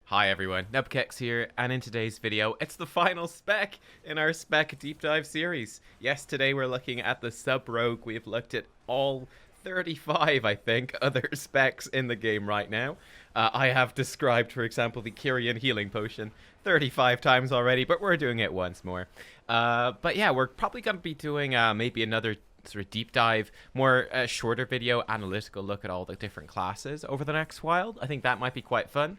Hi everyone, Nubkeks here, and in today's video, it's the final spec in our spec deep dive series. Yes, today we're looking at the Sub-Rogue. We've looked at all 35, I think, other specs in the game right now. I have described, for example, the Kyrian healing potion 35 times already, but we're doing it once more. But yeah, we're probably going to be doing maybe another sort of deep dive, more shorter video, analytical look at all the different classes over the next while. I think that might be quite fun.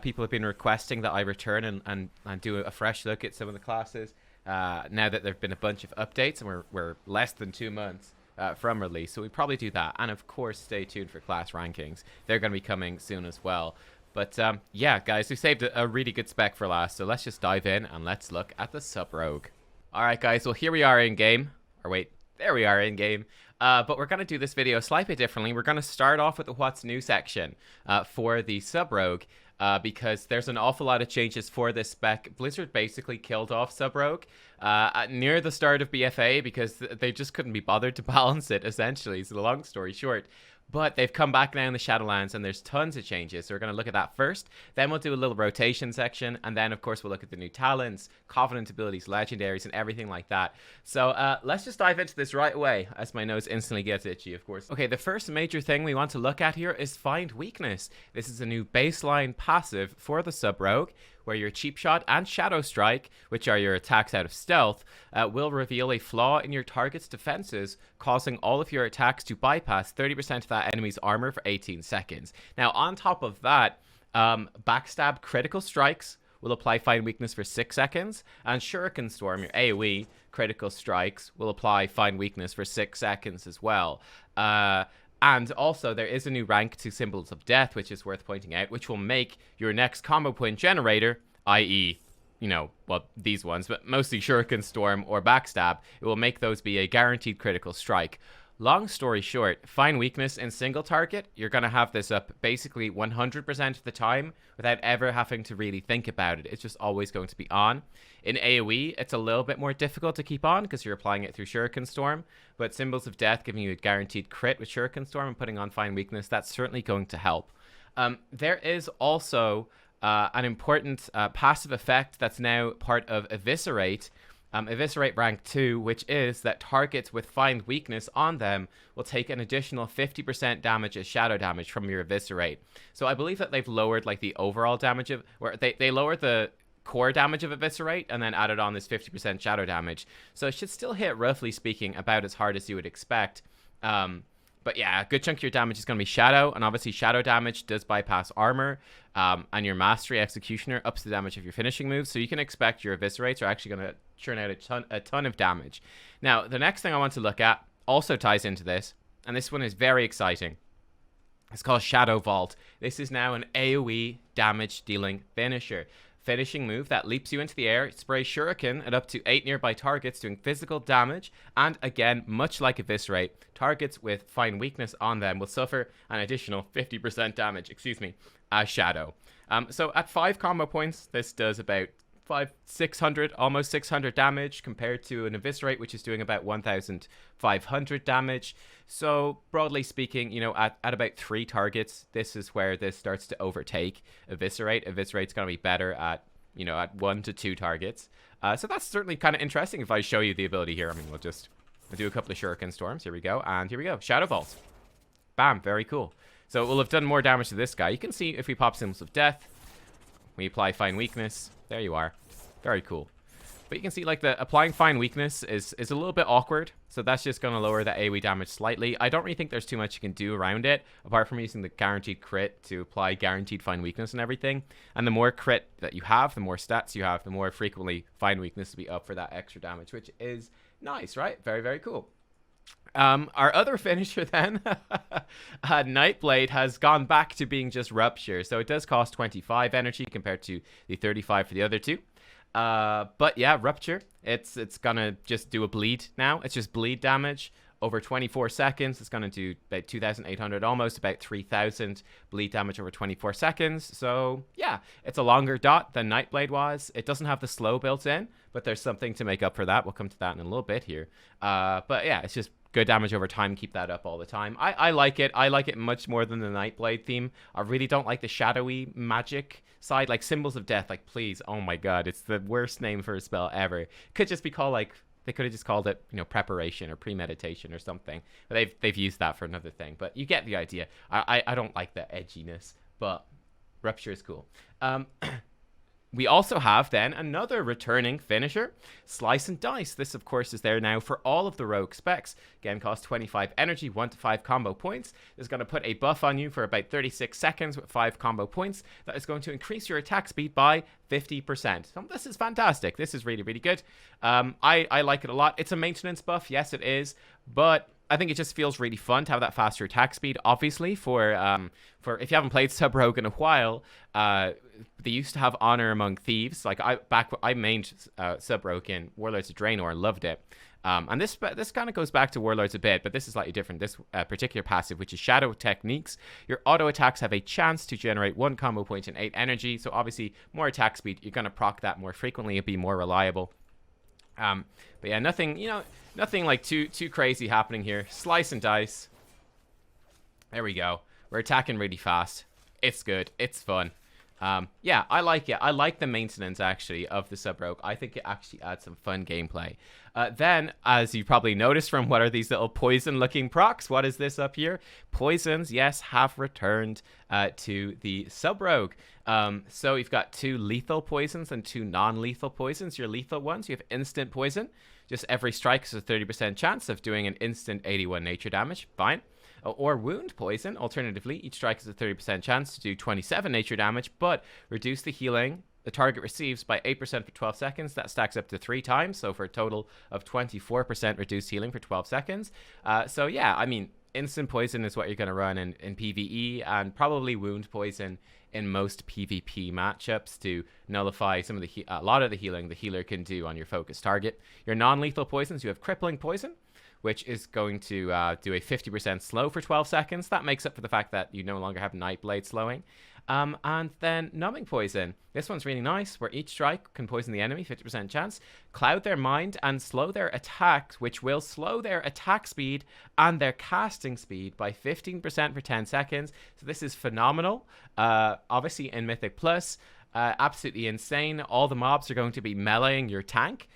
People have been requesting that I return and do a fresh look at some of the classes now that there have been a bunch of updates and we're less than 2 months from release, so we probably do that. And of course, stay tuned for class rankings. They're going to be coming soon as well. But yeah, guys, we saved a really good spec for last, so let's just dive in and let's look at the Sub-Rogue. Alright guys, well here we are in game. Or wait, there we are in game. But we're going to do this video slightly differently. We're going to start off with the What's New section for the Sub-Rogue. Because there's an awful lot of changes for this spec. Blizzard basically killed off Sub-Rogue near the start of BFA because they just couldn't be bothered to balance it, essentially. So the long story short. But they've come back now in the Shadowlands, and there's tons of changes. So we're going to look at that first. Then we'll do a little rotation section. And then, of course, we'll look at the new talents, Covenant abilities, Legendaries, and everything like that. So let's just dive into this right away, as my nose instantly gets itchy, of course. Okay, the first major thing we want to look at here is Find Weakness. This is a new baseline passive for the Sub-Rogue, where your Cheap Shot and Shadow Strike, which are your attacks out of stealth, will reveal a flaw in your target's defenses, causing all of your attacks to bypass 30% of that enemy's armor for 18 seconds. Now, on top of that, Backstab critical strikes will apply Find Weakness for 6 seconds, and Shuriken Storm, your AoE critical strikes, will apply Find Weakness for 6 seconds as well. And also, there is a new rank to Symbols of Death, which is worth pointing out, which will make your next combo point generator, i.e., you know, well, these ones, but mostly Shuriken Storm or Backstab, it will make those be a guaranteed critical strike. Long story short, Find Weakness in single target, you're going to have this up basically 100% of the time without ever having to really think about it. It's just always going to be on. In AoE, it's a little bit more difficult to keep on because you're applying it through Shuriken Storm, but Symbols of Death giving you a guaranteed crit with Shuriken Storm and putting on Find Weakness, that's certainly going to help. There is also an important passive effect that's now part of Eviscerate, Eviscerate rank 2, which is that targets with Find Weakness on them will take an additional 50% damage as shadow damage from your Eviscerate. So I believe that they've lowered like the overall damage of, or they lowered the core damage of Eviscerate and then added on this 50% shadow damage. So it should still hit, roughly speaking, about as hard as you would expect. But yeah, a good chunk of your damage is going to be Shadow, and obviously Shadow damage does bypass armor, and your Mastery Executioner ups the damage of your finishing moves, so you can expect your Eviscerates are actually going to churn out a ton of damage. Now, the next thing I want to look at also ties into this, and this one is very exciting. It's called Shadow Vault. This is now an AoE damage dealing finisher. Finishing move that leaps you into the air, sprays Shuriken at up to 8 nearby targets doing physical damage, and again, much like Eviscerate, targets with Find Weakness on them will suffer an additional 50% damage, as Shadow. So at 5 combo points, this does about 600, almost 600 damage compared to an Eviscerate, which is doing about 1,500 damage. So broadly speaking, you know, at about 3 targets, this is where this starts to overtake Eviscerate. Eviscerate's going to be better at, you know, at 1 to 2 targets. So that's certainly kind of interesting if I show you the ability here. I mean, we'll do a couple of Shuriken Storms. Here we go. And here we go. Shadow Vault. Bam. Very cool. So we'll have done more damage to this guy. You can see if we pop Symbols of Death, we apply Find Weakness. There you are. Very cool. But you can see like the applying Find Weakness is a little bit awkward. So that's just going to lower the AoE damage slightly. I don't really think there's too much you can do around it, apart from using the guaranteed crit to apply guaranteed Find Weakness and everything. And the more crit that you have, the more stats you have, the more frequently Find Weakness will be up for that extra damage, which is nice, right? Very, very cool. Our other finisher then, Nightblade, has gone back to being just Rupture. So it does cost 25 energy compared to the 35 for the other two. But yeah, Rupture, it's gonna just do a bleed now. It's just bleed damage over 24 seconds. It's gonna do about 2,800, almost about 3,000 bleed damage over 24 seconds. So yeah, it's a longer dot than Nightblade was. It doesn't have the slow built in, but there's something to make up for that. We'll come to that in a little bit here. But yeah, it's just good damage over time. Keep that up all the time. I like it. I like it much more than the Nightblade theme. I really don't like the shadowy magic side, like Symbols of Death. Like, please, oh my god, it's the worst name for a spell ever. Could just be called like, they could have just called it, you know, preparation or premeditation or something. But they've used that for another thing. But you get the idea. I don't like the edginess, but Rupture is cool. We also have then another returning finisher, Slice and Dice. This, of course, is there now for all of the rogue specs. Again, costs 25 energy, 1 to 5 combo points. It's going to put a buff on you for about 36 seconds with 5 combo points. That is going to increase your attack speed by 50%. So this is fantastic. This is really, really good. I like it a lot. It's a maintenance buff. Yes, it is. But I think it just feels really fun to have that faster attack speed. Obviously, for if you haven't played Sub Rogue in a while, they used to have Honor Among Thieves. Like I mained Sub Rogue in Warlords of Draenor and loved it. And this kind of goes back to Warlords a bit, but this is slightly different. This particular passive, which is Shadow Techniques, your auto attacks have a chance to generate 1 combo point and 8 energy. So obviously, more attack speed, you're going to proc that more frequently. It'll be more reliable. But yeah, nothing like too crazy happening here. Slice and Dice. There we go. We're attacking really fast. It's good. It's fun. Yeah, I like it. I like the maintenance, actually, of the Sub Rogue. I think it actually adds some fun gameplay. Then, as you probably noticed from what are these little poison-looking procs, what is this up here? Poisons, yes, have returned to the Sub Rogue. So you've got 2 lethal poisons and 2 non-lethal poisons. Your lethal ones, you have instant poison. Just every strike is a 30% chance of doing an instant 81 nature damage. Fine. Or wound poison. Alternatively, each strike is a 30% chance to do 27 nature damage, but reduce the healing the target receives by 8% for 12 seconds. That stacks up to 3 times, so for a total of 24% reduced healing for 12 seconds. So yeah, I mean, instant poison is what you're going to run in PvE, and probably wound poison in most PvP matchups to nullify some of a lot of the healing the healer can do on your focus target. Your non-lethal poisons, you have crippling poison, which is going to do a 50% slow for 12 seconds. That makes up for the fact that you no longer have Nightblade slowing. And then numbing poison. This one's really nice, where each strike can poison the enemy, 50% chance. Cloud their mind and slow their attacks, which will slow their attack speed and their casting speed by 15% for 10 seconds. So this is phenomenal. Obviously in Mythic Plus, absolutely insane. All the mobs are going to be meleeing your tank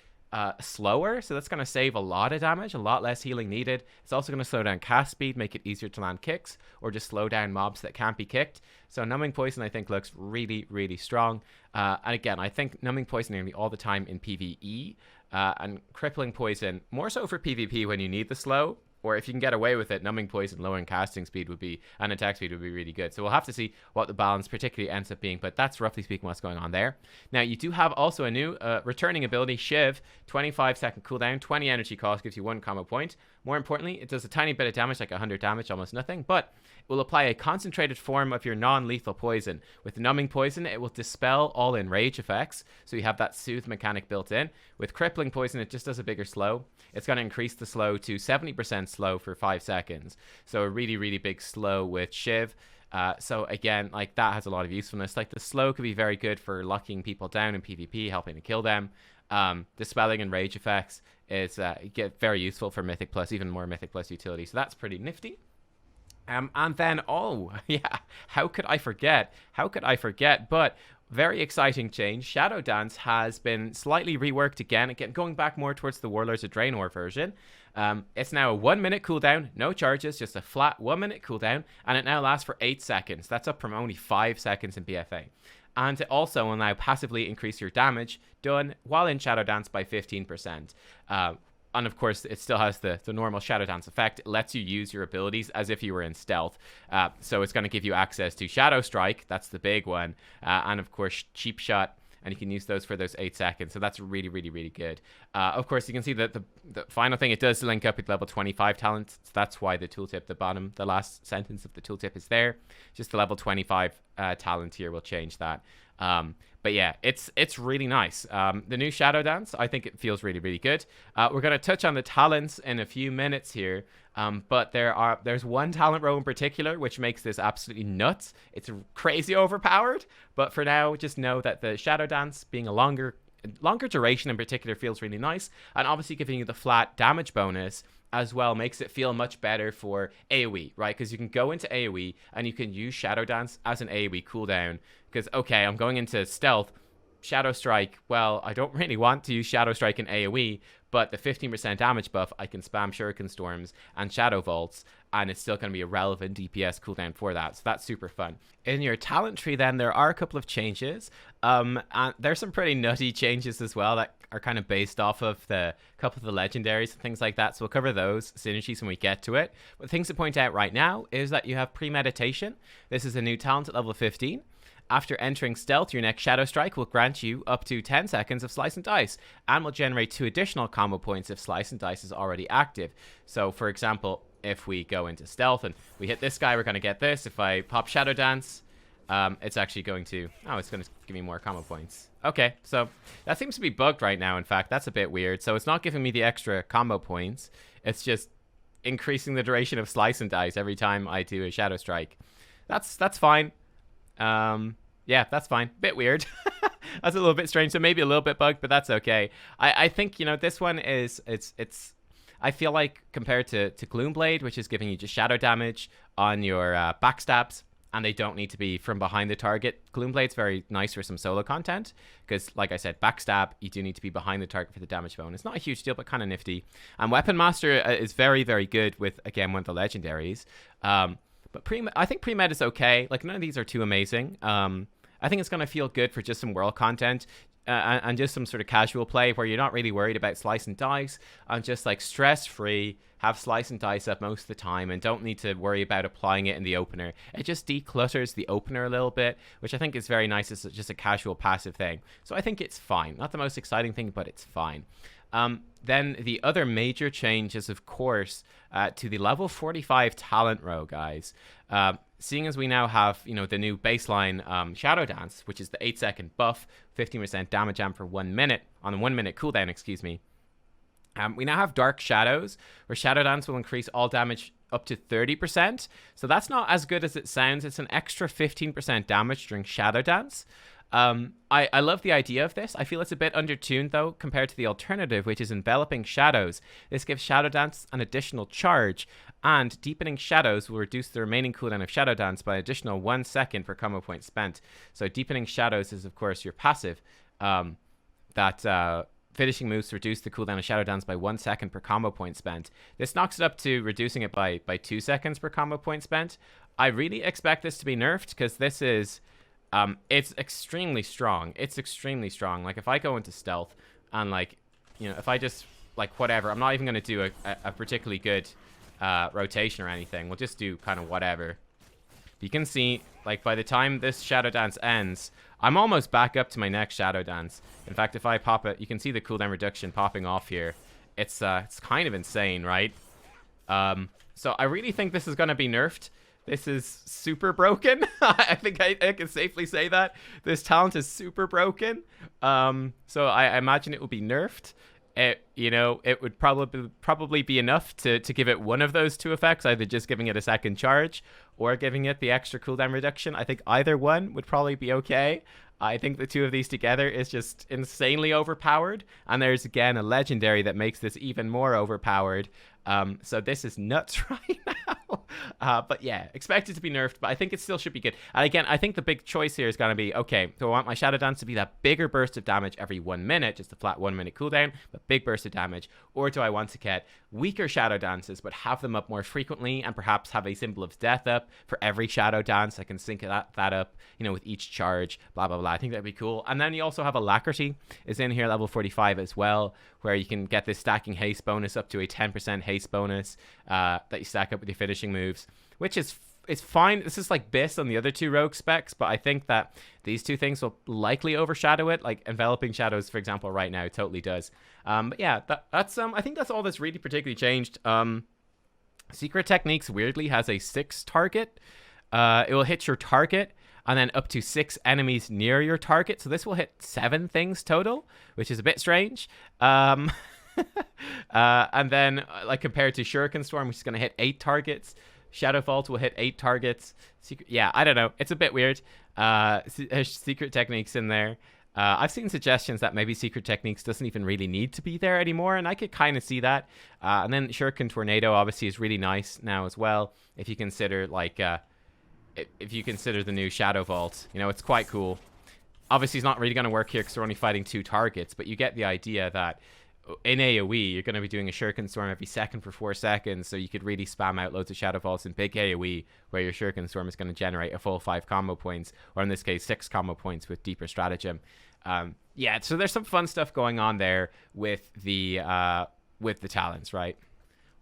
slower, so that's going to save a lot of damage, a lot less healing needed. It's also going to slow down cast speed, make it easier to land kicks, or just slow down mobs that can't be kicked. So numbing poison, I think, looks really, really strong. And again, I think numbing poison nearly all the time in PvE, and crippling poison more so for PvP when you need the slow. Or if you can get away with it, numbing poison, lowering casting speed would be, and attack speed would be really good. So we'll have to see what the balance particularly ends up being, but that's roughly speaking what's going on there. Now, you do have also a new returning ability, Shiv, 25-second cooldown, 20 energy cost, gives you 1 combo point. More importantly, it does a tiny bit of damage, like 100 damage, almost nothing, but it will apply a concentrated form of your non-lethal poison. With numbing poison, it will dispel all enrage effects, so you have that soothe mechanic built in. With crippling poison, it just does a bigger slow. It's going to increase the slow to 70% slow for 5 seconds. So a really, really big slow with Shiv. So again, like, that has a lot of usefulness. Like, the slow could be very good for locking people down in PvP, helping to kill them. Dispelling and rage effects is get very useful for Mythic Plus, even more Mythic Plus utility. So that's pretty nifty. And then, oh, yeah, how could I forget? But very exciting change. Shadow Dance has been slightly reworked again, going back more towards the Warlords of Draenor version. It's now a 1-minute cooldown, no charges, just a flat 1-minute cooldown, and it now lasts for 8 seconds. That's up from only 5 seconds in BFA. And it also will now passively increase your damage done while in Shadow Dance by 15%. And of course, it still has the normal Shadow Dance effect. It lets you use your abilities as if you were in stealth. So it's going to give you access to Shadow Strike. That's the big one. And of course, Cheap Shot. And you can use those for those 8 seconds. So that's really, really, really good. Of course, you can see that the final thing, it does link up with level 25 talent. So that's why the tooltip, the last sentence of the tooltip is there. Just the level 25 talent here will change that. But yeah, it's really nice. The new Shadow Dance, I think it feels really, really good. We're going to touch on the talents in a few minutes here. But there's one talent row in particular which makes this absolutely nuts. It's crazy overpowered. But for now, just know that the Shadow Dance, being a longer longer duration in particular feels really nice, and obviously giving you the flat damage bonus as well makes it feel much better for AoE, right? Because you can go into AoE and you can use Shadow Dance as an AoE cooldown. Because, okay, I'm going into stealth, Shadow Strike, well, I don't really want to use Shadow Strike in AoE, but the 15% damage buff, I can spam Shuriken Storms and Shadow Vaults, and it's still going to be a relevant DPS cooldown for that, so that's super fun. In your talent tree then, there are a couple of changes, and there's some pretty nutty changes as well that are kind of based off of the couple of the legendaries and things like that, so we'll cover those synergies when we get to it. But things to point out right now is that you have Premeditation. This is a new talent at level 15. After entering stealth, your next Shadow Strike will grant you up to 10 seconds of Slice and Dice, and will generate 2 additional combo points if Slice and Dice is already active. So, for example, if we go into stealth and we hit this guy, we're going to get this. If I pop Shadow Dance, it's actually going to... Oh, it's going to give me more combo points. Okay, so that seems to be bugged right now, in fact. That's a bit weird. So it's not giving me the extra combo points. It's just increasing the duration of Slice and Dice every time I do a Shadow Strike. That's fine. Yeah, that's fine. Bit weird. That's a little bit strange. So maybe a little bit bugged, but that's okay. I think, you know, this one is, it's I feel like compared to Gloomblade, which is giving you just shadow damage on your backstabs, and they don't need to be from behind the target. Gloomblade's very nice for some solo content, because, like I said, backstab, you do need to be behind the target for the damage bonus. Not a huge deal, but kind of nifty. And Weapon Master is very, very good with, again, one of the legendaries. But I think Pre-Med is okay. Like, none of these are too amazing. I think it's going to feel good for just some world content and just some sort of casual play where you're not really worried about Slice and Dice and just, like, stress-free, have Slice and Dice up most of the time and don't need to worry about applying it in the opener. It just declutters the opener a little bit, which I think is very nice. It's just a casual passive thing. So I think it's fine. Not the most exciting thing, but it's fine. Then the other major change is, of course, to the level 45 talent row, guys. Seeing as we now have, you know, the new baseline Shadow Dance, which is the 8-second buff, 15% damage amp for 1 minute, on a 1 minute cooldown, excuse me. We now have Dark Shadows, where Shadow Dance will increase all damage up to 30%. So that's not as good as it sounds. It's an extra 15% damage during Shadow Dance. I love the idea of this. I feel it's a bit undertuned, though, compared to the alternative, which is Enveloping Shadows. This gives Shadow Dance an additional charge, and Deepening Shadows will reduce the remaining cooldown of Shadow Dance by an additional 1 second per combo point spent. So Deepening Shadows is, of course, your passive that finishing moves reduce the cooldown of Shadow Dance by 1 second per combo point spent. This knocks it up to reducing it by 2 seconds per combo point spent. I really expect this to be nerfed, because this is... it's extremely strong. It's extremely strong. Like, if I go into stealth and, like, you know, if I just, like, whatever, I'm not even going to do a particularly good rotation or anything. We'll just do kind of whatever. You can see, like, by the time this Shadow Dance ends, I'm almost back up to my next Shadow Dance. In fact, if I pop it, you can see the cooldown reduction popping off here. It's kind of insane, right? So I really think this is going to be nerfed. This is super broken. I think I can safely say that. This talent is super broken. So I imagine it will be nerfed. You know, it would probably be enough to give it one of those two effects, either just giving it a second charge or giving it the extra cooldown reduction. I think either one would probably be okay. I think the two of these together is just insanely overpowered. And there's, again, a legendary that makes this even more overpowered. So this is nuts right now. But yeah, expect it to be nerfed, but I think it still should be good. And again, I think the big choice here is going to be, okay, do I want my Shadow Dance to be that bigger burst of damage every 1 minute, just a flat 1 minute cooldown, but big burst of damage? Or do I want to get weaker Shadow Dances, but have them up more frequently and perhaps have a Symbol of Death up for every Shadow Dance? I can sync that up, you know, with each charge, blah, blah, blah. I think that'd be cool. And then you also have Alacrity is in here, level 45 as well, where you can get this stacking haste bonus up to a 10% haste bonus that you stack up with your finishing moves, which is fine. This is like based on the other two rogue specs, but I think that these two things will likely overshadow it. Like Enveloping Shadows, for example, right now totally does. But yeah, that's I think that's all that's really particularly changed. Secret Techniques weirdly has a 6 target. It will hit your target and then up to 6 enemies near your target. So this will hit 7 things total, which is a bit strange. And then, like, compared to Shuriken Storm, which is going to hit 8 targets, Shadow Vault will hit 8 targets. Yeah, I don't know. It's a bit weird. Secret Techniques in there. I've seen suggestions that maybe Secret Techniques doesn't even really need to be there anymore, and I could kind of see that. And then Shuriken Tornado obviously is really nice now as well. If you consider if you consider the new Shadow Vault, you know, it's quite cool. Obviously, it's not really going to work here because we're only fighting 2 targets, but you get the idea that in AoE, you're going to be doing a Shuriken Storm every second for 4 seconds, so you could really spam out loads of Shadow Vaults in big AoE, where your Shuriken Storm is going to generate a full 5 combo points, or in this case, 6 combo points with Deeper Stratagem. Yeah, so there's some fun stuff going on there with the talents, right?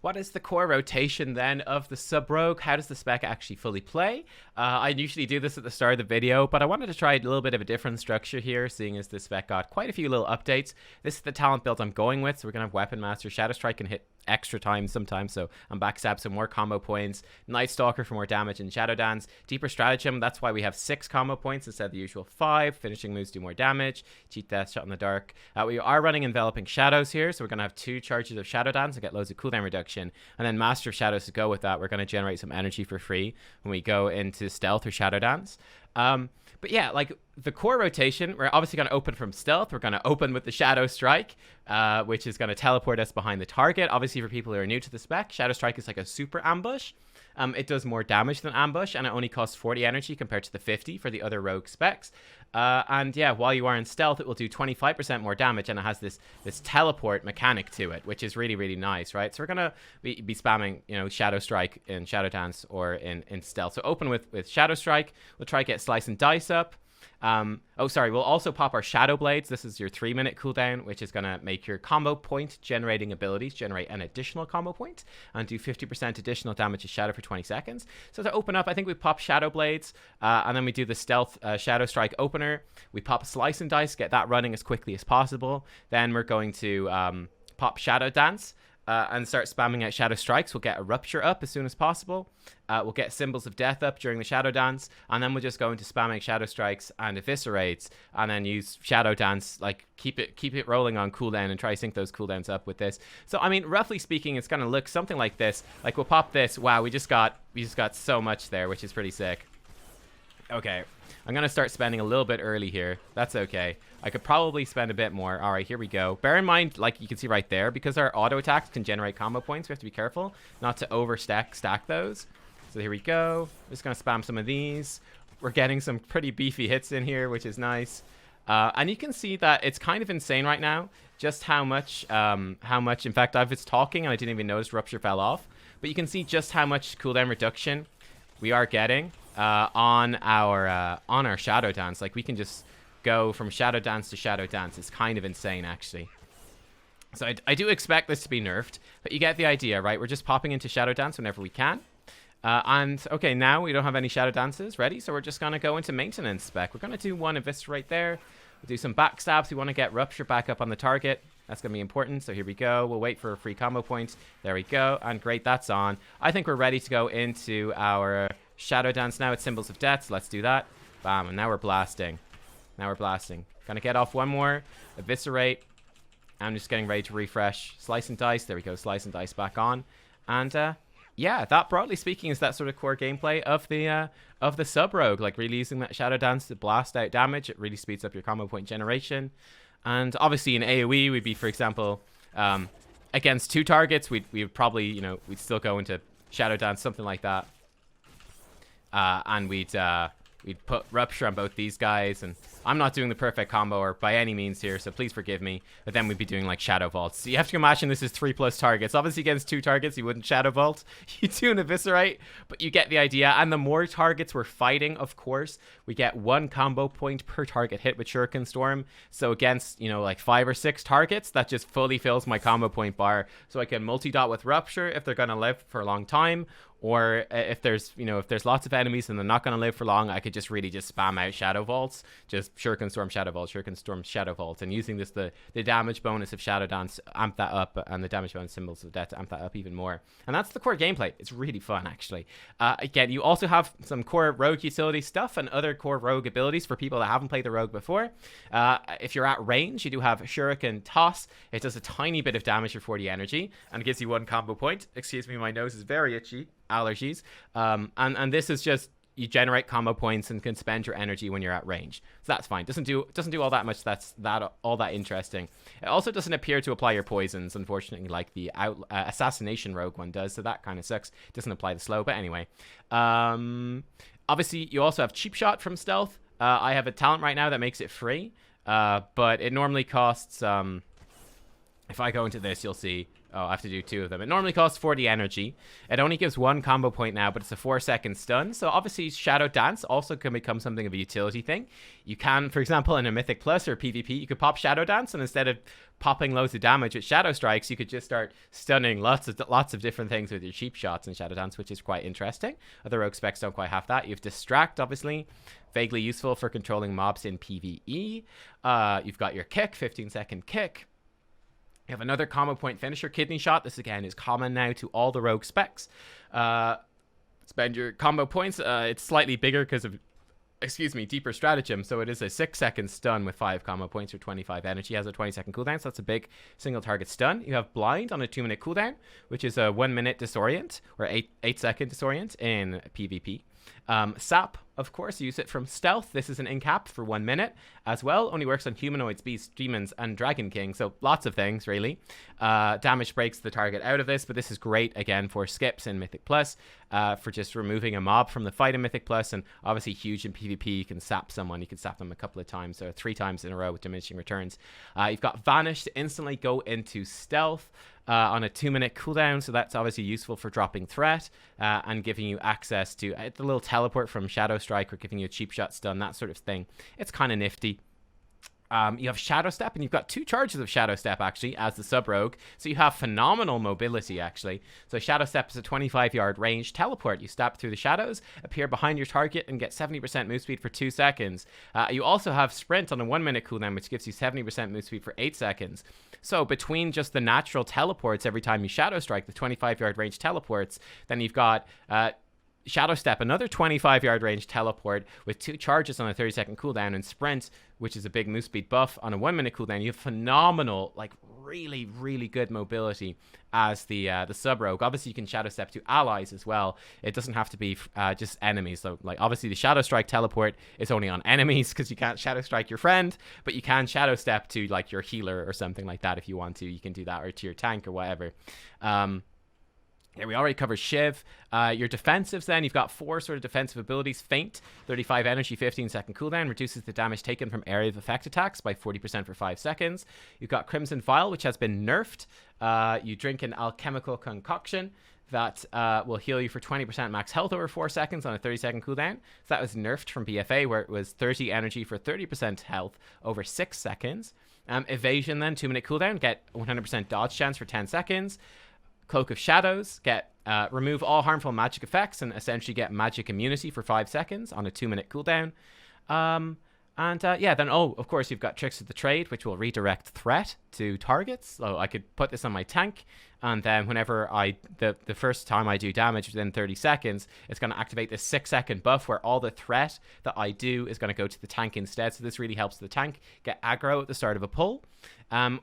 What is the core rotation then of the Sub Rogue? How does the spec actually fully play? I usually do this at the start of the video, but I wanted to try a little bit of a different structure here, seeing as the spec got quite a few little updates. This is the talent build I'm going with, so we're going to have Weapon Master. Shadow Strike can hit extra time sometimes, so I'm backstab some more combo points. Night Stalker for more damage and Shadow Dance. Deeper Stratagem, that's why we have 6 combo points instead of the usual 5. Finishing moves do more damage. Cheat Death, Shot in the Dark. We are running Enveloping Shadows here, so we're going to have 2 charges of Shadow Dance and get loads of cooldown reduction. And then Master of Shadows to go with that. We're going to generate some energy for free when we go into Stealth or Shadow Dance. But yeah, like the core rotation, we're obviously going to open from Stealth. We're going to open with the Shadow Strike, which is going to teleport us behind the target. Obviously, for people who are new to the spec, Shadow Strike is like a super ambush. It does more damage than ambush, and it only costs 40 energy compared to the 50 for the other rogue specs. And yeah, while you are in stealth, it will do 25% more damage, and it has this teleport mechanic to it, which is really, really nice, right? So we're gonna be spamming, you know, Shadow Strike in Shadow Dance or in stealth. So open with Shadow Strike. We'll try to get Slice and Dice up. We'll also pop our Shadow Blades. This is your 3-minute cooldown, which is going to make your combo point generating abilities generate an additional combo point and do 50% additional damage to Shadow for 20 seconds. So to open up, I think we pop Shadow Blades, and then we do the Stealth Shadow Strike opener. We pop Slice and Dice, get that running as quickly as possible. Then we're going to pop Shadow Dance. And start spamming out Shadow Strikes. We'll get a Rupture up as soon as possible. We'll get Symbols of Death up during the Shadow Dance. And then we'll just go into spamming Shadow Strikes and Eviscerates. And then use Shadow Dance, like keep it rolling on cooldown and try to sync those cooldowns up with this. So, I mean, roughly speaking, it's going to look something like this. Like, we'll pop this. Wow, we just got so much there, which is pretty sick. Okay, I'm going to start spending a little bit early here. That's okay. I could probably spend a bit more. All right, here we go. Bear in mind, like you can see right there, because our auto attacks can generate combo points, we have to be careful not to stack those. So here we go. Just going to spam some of these. We're getting some pretty beefy hits in here, which is nice. And you can see that it's kind of insane right now, just how much, in fact, I was talking and I didn't even notice Rupture fell off. But you can see just how much cooldown reduction we are getting on our Shadow Dance. Like, we can just go from Shadow Dance to Shadow Dance. It's kind of insane, actually. So I do expect this to be nerfed, but you get the idea, right? We're just popping into Shadow Dance whenever we can. And okay, now we don't have any Shadow Dances ready, so we're just going to go into Maintenance Spec. We're going to do one Eviscerate there. We'll do some backstabs. We want to get Rupture back up on the target. That's going to be important. So here we go. We'll wait for a free combo point. There we go. And great, that's on. I think we're ready to go into our Shadow Dance now. It's Symbols of Death, so let's do that. Bam, and now we're blasting. Gonna get off one more. Eviscerate. I'm just getting ready to refresh. Slice and Dice. There we go. Slice and Dice back on. And yeah, that broadly speaking is that sort of core gameplay of the Sub Rogue. Like, really using that Shadow Dance to blast out damage. It really speeds up your combo point generation. And obviously in AoE, we'd be, for example, against 2 targets, we would probably, you know, we'd still go into Shadow Dance, something like that. And we'd put Rupture on both these guys, and I'm not doing the perfect combo or by any means here, so please forgive me. But then we'd be doing like Shadow Vaults. So you have to imagine this is 3+ targets. Obviously against 2 targets, you wouldn't Shadow Vault. You do an Eviscerate, but you get the idea. And the more targets we're fighting, of course, we get 1 combo point per target hit with Shuriken Storm. So against, you know, like 5 or 6 targets, that just fully fills my combo point bar. So I can multi-dot with Rupture if they're going to live for a long time. Or if there's lots of enemies and they're not going to live for long, I could just really spam out Shadow Vaults. Just Shuriken Storm, Shadow Vault, Shuriken Storm, Shadow Vault. And using this, the damage bonus of Shadow Dance, amp that up, and the damage bonus Symbols of Death to amp that up even more. And that's the core gameplay. It's really fun, actually. Again, you also have some core rogue utility stuff and other core rogue abilities for people that haven't played the rogue before. If you're at range, you do have Shuriken Toss. It does a tiny bit of damage for 40 energy, and it gives you 1 combo point. Excuse me, my nose is very itchy. Allergies. And this is just, you generate combo points and can spend your energy when you're at range. So that's fine. Doesn't do all that much. That's all that interesting. It also doesn't appear to apply your poisons, unfortunately, like the assassination rogue one does. So that kind of sucks. Doesn't apply the slow. But anyway, obviously you also have cheap shot from stealth. I have a talent right now that makes it free, but it normally costs. If I go into this, you'll see. Oh, I have to do 2 of them. It normally costs 40 energy. It only gives 1 combo point now, but it's a 4-second stun. So obviously Shadow Dance also can become something of a utility thing. You can, for example, in a Mythic Plus or PvP, you could pop Shadow Dance, and instead of popping loads of damage with Shadow Strikes, you could just start stunning lots of different things with your cheap shots in Shadow Dance, which is quite interesting. Other rogue specs don't quite have that. You have Distract, obviously. Vaguely useful for controlling mobs in PvE. You've got your Kick, 15-second Kick. You have another combo point finisher, Kidney Shot. This, again, is common now to all the rogue specs. Spend your combo points. It's slightly bigger because of, deeper stratagem. So it is a 6-second stun with 5 combo points or 25 energy. It has a 20-second cooldown, so that's a big single target stun. You have Blind on a 2-minute cooldown, which is a 1-minute disorient, or 8-second disorient in PvP. Sap, of course, use it from stealth. This is an in-cap for 1 minute as well. Only works on humanoids, beasts, demons, and Dragon King. So lots of things, really. Damage breaks the target out of this, but this is great, again, for skips in Mythic Plus, for just removing a mob from the fight in Mythic Plus, and obviously huge in PvP. You can sap someone. You can sap them a couple of times, or 3 times in a row with diminishing returns. You've got Vanish to instantly go into stealth. On a 2-minute cooldown, so that's obviously useful for dropping threat and giving you access to the little teleport from Shadow Strike, or giving you a cheap shot stun, that sort of thing. It's kind of nifty. You have Shadow Step, and you've got 2 charges of Shadow Step, actually, as the sub-rogue. So you have phenomenal mobility, actually. So Shadow Step is a 25-yard range teleport. You step through the shadows, appear behind your target, and get 70% move speed for 2 seconds. You also have Sprint on a 1-minute cooldown, which gives you 70% move speed for 8 seconds. So between just the natural teleports every time you Shadow Strike, the 25-yard range teleports, then you've got Shadow Step, another 25-yard range teleport with 2 charges on a 30-second cooldown, and Sprint, which is a big move speed buff on a 1-minute cooldown. You have phenomenal, like really, really good mobility as the sub-rogue. Obviously, you can Shadow Step to allies as well. It doesn't have to be just enemies. So, like, obviously, the Shadow Strike teleport is only on enemies because you can't Shadow Strike your friend, but you can Shadow Step to, like, your healer or something like that if you want to. You can do that, or to your tank or whatever. Yeah, we already covered Shiv. Your defensives then, you've got 4 sort of defensive abilities. Feint, 35 energy, 15-second cooldown, reduces the damage taken from area of effect attacks by 40% for 5 seconds. You've got Crimson Vial, which has been nerfed. You drink an alchemical concoction that will heal you for 20% max health over 4 seconds on a 30-second cooldown. So that was nerfed from BFA, where it was 30 energy for 30% health over 6 seconds. Evasion then, 2-minute cooldown, get 100% dodge chance for 10 seconds. Cloak of Shadows, get remove all harmful magic effects and essentially get magic immunity for 5 seconds on a 2-minute cooldown. Yeah, then, of course, you've got Tricks of the Trade, which will redirect threat to targets. So I could put this on my tank, and then whenever the first time I do damage within 30 seconds, it's going to activate this 6-second buff where all the threat that I do is going to go to the tank instead. So this really helps the tank get aggro at the start of a pull.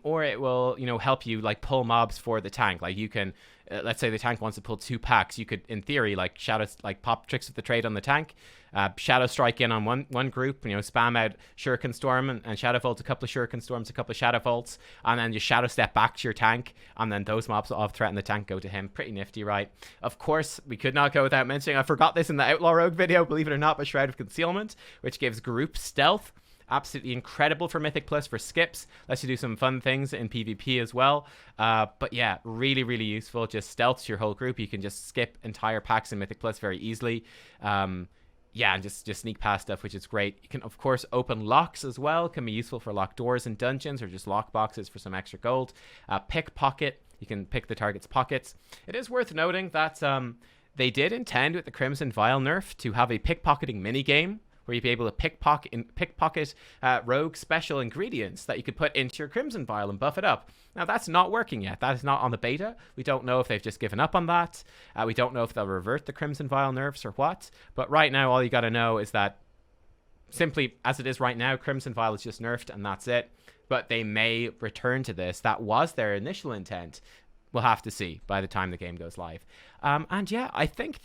Or it will, help you, like, pull mobs for the tank. Like, you can, let's say the tank wants to pull 2 packs. You could, in theory, pop Tricks of the Trade on the tank, Shadow Strike in on one group, spam out Shuriken Storm and Shadow Vault, a couple of Shuriken Storms, a couple of Shadow Vaults, and then you Shadow Step back to your tank, and then those mobs that have threatened the tank go to him. Pretty nifty, right? Of course, we could not go without mentioning, I forgot this in the Outlaw Rogue video, believe it or not, but Shroud of Concealment, which gives group stealth. Absolutely incredible for Mythic Plus for skips. Lets you do some fun things in PvP as well. But yeah, really, really useful. Just stealths your whole group. You can just skip entire packs in Mythic Plus very easily. Yeah, and just sneak past stuff, which is great. You can, of course, open locks as well. Can be useful for locked doors in dungeons or just lock boxes for some extra gold. Pickpocket. You can pick the target's pockets. It is worth noting that they did intend with the Crimson Vial nerf to have a pickpocketing minigame, where you'd be able to pickpocket rogue special ingredients that you could put into your Crimson Vial and buff it up. Now, that's not working yet. That is not on the beta. We don't know if they've just given up on that. We don't know if they'll revert the Crimson Vial nerfs or what. But right now, all you got to know is that simply, as it is right now, Crimson Vial is just nerfed and that's it. But they may return to this. That was their initial intent. We'll have to see by the time the game goes live. And yeah, I think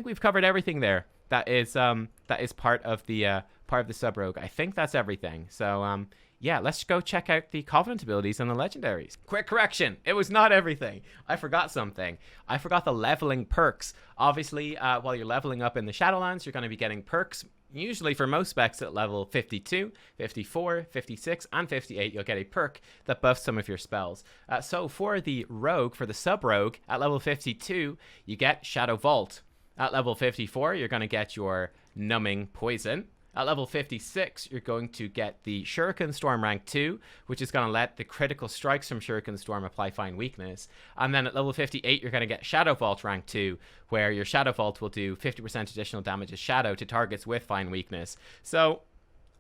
we've covered everything there. that is part of the Sub Rogue. I think that's everything. So yeah, let's go check out the Covenant abilities and the Legendaries. Quick correction, it was not everything. I forgot something. I forgot the leveling perks. Obviously, while you're leveling up in the Shadowlands, you're going to be getting perks. Usually for most specs at level 52, 54, 56, and 58, you'll get a perk that buffs some of your spells. So for the Rogue, for the Sub Rogue, at level 52, you get Shadow Vault. At level 54, you're going to get your Numbing Poison. At level 56, you're going to get the Shuriken Storm rank 2, which is going to let the critical strikes from Shuriken Storm apply Fine Weakness. And then at level 58, you're going to get Shadow Vault rank 2, where your Shadow Vault will do 50% additional damage as Shadow to targets with Fine Weakness. So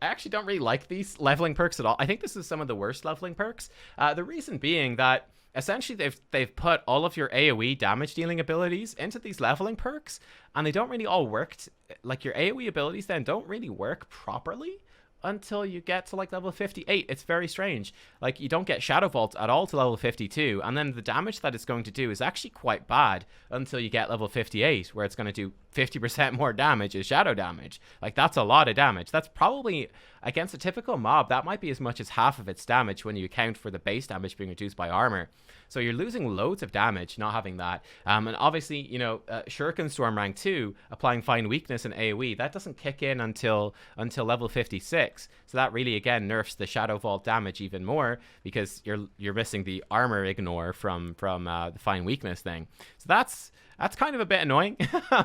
I actually don't really like these leveling perks at all. I think this is some of the worst leveling perks. The reason being that essentially they've put all of your AoE damage dealing abilities into these leveling perks, and they don't really all work. Like your AoE abilities then don't really work properly until you get to like level 58. It's very strange. Like you don't get Shadow Vault at all to level 52, and then the damage that it's going to do is actually quite bad until you get level 58, where it's going to do 50% more damage as shadow damage. Like that's a lot of damage. That's probably, against a typical mob, that might be as much as half of its damage when you account for the base damage being reduced by armor. So you're losing loads of damage not having that. And obviously, you know, Shuriken Storm rank 2, applying Fine Weakness and AoE, that doesn't kick in until level 56. So that really, again, nerfs the Shadow Vault damage even more, because you're missing the armor ignore from the Fine Weakness thing. So that's kind of a bit annoying.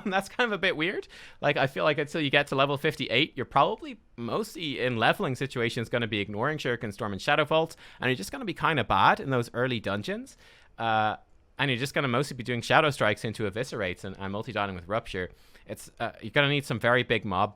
That's kind of a bit weird. Like, I feel like until you get to level 58, you're probably mostly in leveling situations going to be ignoring Shuriken Storm and Shadow Vault, and you're just going to be kind of bad in those early dungeons. And you're just going to mostly be doing Shadow Strikes into Eviscerates and multi-dotting with Rupture. It's you're going to need some very big mob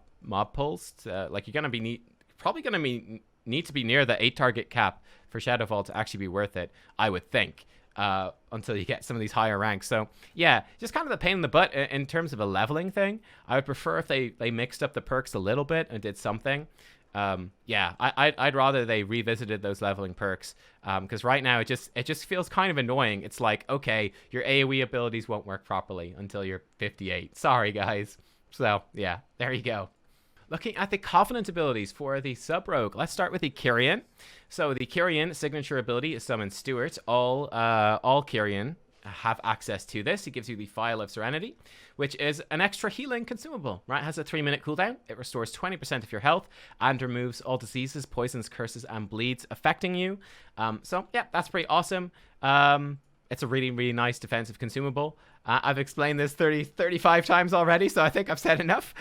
pulls. Like, you're going to be probably going to need to be near the 8 target cap for Shadow Vault to actually be worth it, I would think. Until you get some of these higher ranks. So yeah, just kind of a pain in the butt in terms of a leveling thing. I would prefer if they mixed up the perks a little bit and did something. Yeah, I'd rather they revisited those leveling perks, because right now it just feels kind of annoying. It's like, okay, your AoE abilities won't work properly until you're 58. Sorry guys. So yeah, there you go. Looking at the Covenant abilities for the Sub Rogue, let's start with the Kyrian. So the Kyrian signature ability is Summon Steward. All Kyrian have access to this. It gives you the Phial of Serenity, which is an extra healing consumable, right? It has a 3-minute cooldown. It restores 20% of your health and removes all diseases, poisons, curses, and bleeds affecting you. So yeah, that's pretty awesome. It's a really, really nice defensive consumable. I've explained this 35 times already, so I think I've said enough.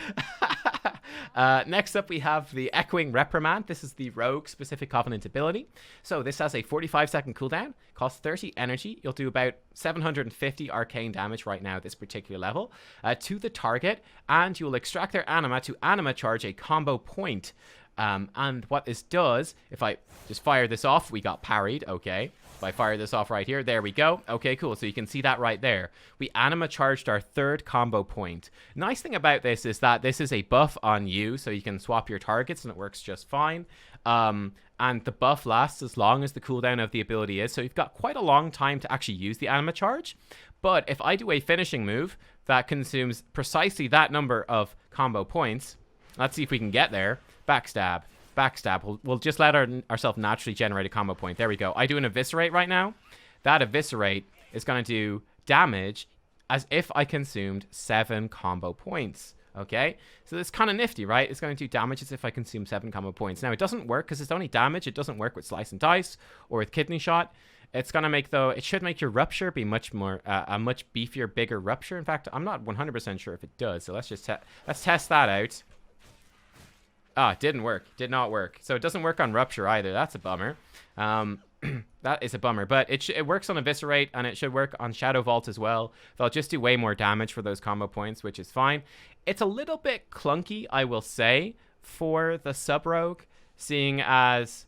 Next up, we have the Echoing Reprimand. This is the Rogue specific Covenant ability. So this has a 45-second cooldown, costs 30 energy. You'll do about 750 arcane damage right now at this particular level to the target, and you will extract their anima to anima charge a combo point. And what this does, if I just fire this off, we got parried, okay. If I fire this off right here, there we go. Okay, cool. So you can see that right there. We anima charged our 3rd combo point. Nice thing about this is that this is a buff on you, so you can swap your targets and it works just fine. And the buff lasts as long as the cooldown of the ability is, so you've got quite a long time to actually use the anima charge. But if I do a finishing move that consumes precisely that number of combo points, let's see if we can get there. Backstab. We'll just let ourselves naturally generate a combo point. There we go. I do an Eviscerate right now. That Eviscerate is going to do damage as if I consumed 7 combo points. Okay? So that's kind of nifty, right? It's going to do damage as if I consume 7 combo points. Now, it doesn't work because it's only damage. It doesn't work with Slice and Dice or with Kidney Shot. It's going to make, though, it should make your Rupture be much more, a much beefier, bigger Rupture. In fact, I'm not 100% sure if it does. So let's just let's test that out. Ah, it didn't work. Did not work. So it doesn't work on Rupture either. That's a bummer. That is a bummer. But it works on Eviscerate, and it should work on Shadow Vault as well. They'll just do way more damage for those combo points, which is fine. It's a little bit clunky, I will say, for the Sub Rogue, seeing as,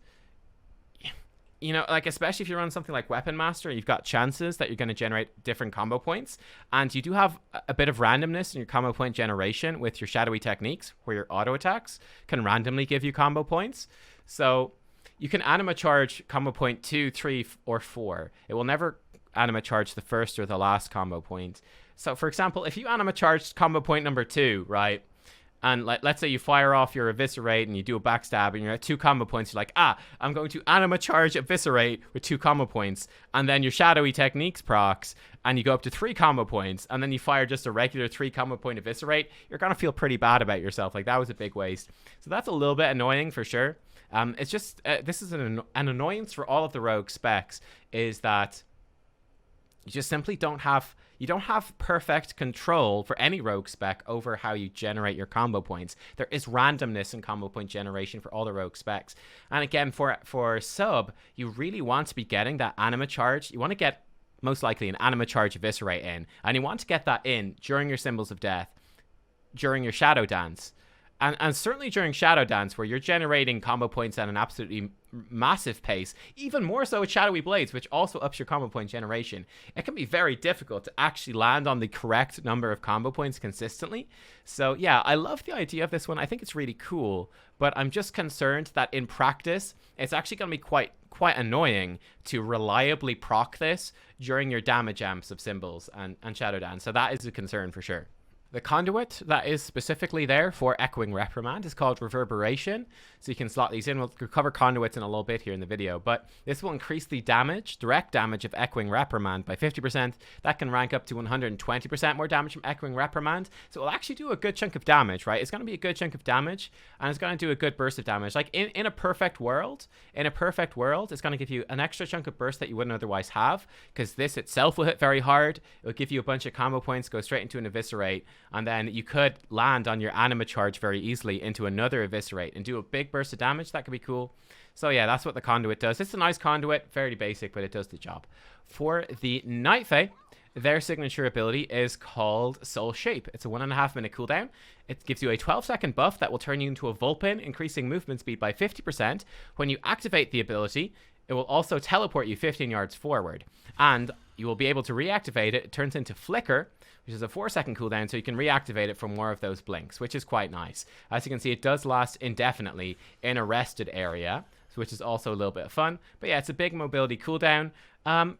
you know, like, especially if you run something like Weapon Master, you've got chances that you're going to generate different combo points. And you do have a bit of randomness in your combo point generation with your shadowy techniques, where your auto attacks can randomly give you combo points. So you can anima charge combo point 2, 3, or 4. It will never anima charge the first or the last combo point. So, for example, if you anima charged combo point number 2, right, And let's say you fire off your Eviscerate and you do a backstab and you're at 2 combo points. You're like, I'm going to Anima Charge Eviscerate with 2 combo points. And then your Shadowy Techniques procs and you go up to 3 combo points. And then you fire just a regular 3 combo point Eviscerate. You're going to feel pretty bad about yourself. Like, that was a big waste. So that's a little bit annoying for sure. It's just, this is an annoyance for all of the rogue specs, is that you just simply don't have perfect control for any rogue spec over how you generate your combo points. There is randomness in combo point generation for all the rogue specs. And again, for sub, you really want to be getting that Anima Charge. You want to get, most likely, an Anima Charge Eviscerate in. And you want to get that in during your Symbols of Death, during your Shadow Dance. And certainly during Shadow Dance, where you're generating combo points at an absolutely massive pace, even more so with Shadowy Blades, which also ups your combo point generation, it can be very difficult to actually land on the correct number of combo points consistently. So yeah, I love the idea of this one. I think it's really cool, but I'm just concerned that in practice, it's actually going to be quite annoying to reliably proc this during your damage amps of Symbols and Shadow Dance. So that is a concern for sure. The conduit that is specifically there for Echoing Reprimand is called Reverberation. So you can slot these in. We'll cover conduits in a little bit here in the video, but this will increase the damage, direct damage of Echoing Reprimand by 50%. That can rank up to 120% more damage from Echoing Reprimand. So it'll actually do a good chunk of damage, right? It's going to be a good chunk of damage, and it's going to do a good burst of damage. Like in a perfect world, it's going to give you an extra chunk of burst that you wouldn't otherwise have, because this itself will hit very hard. It will give you a bunch of combo points, go straight into an Eviscerate, and then you could land on your Anima Charge very easily into another Eviscerate and do a big burst of damage. That could be cool. So yeah, that's what the conduit does. It's a nice conduit, fairly basic, but it does the job. For the Night Fae, their signature ability is called Soul Shape. It's a 1.5 minute cooldown. It gives you a 12-second buff that will turn you into a Vulpin, increasing movement speed by 50%. When you activate the ability, it will also teleport you 15 yards forward. And you will be able to reactivate it. It turns into Flicker, which is a 4-second cooldown, so you can reactivate it for more of those blinks, which is quite nice. As you can see, it does last indefinitely in a rested area, which is also a little bit of fun. But yeah, it's a big mobility cooldown,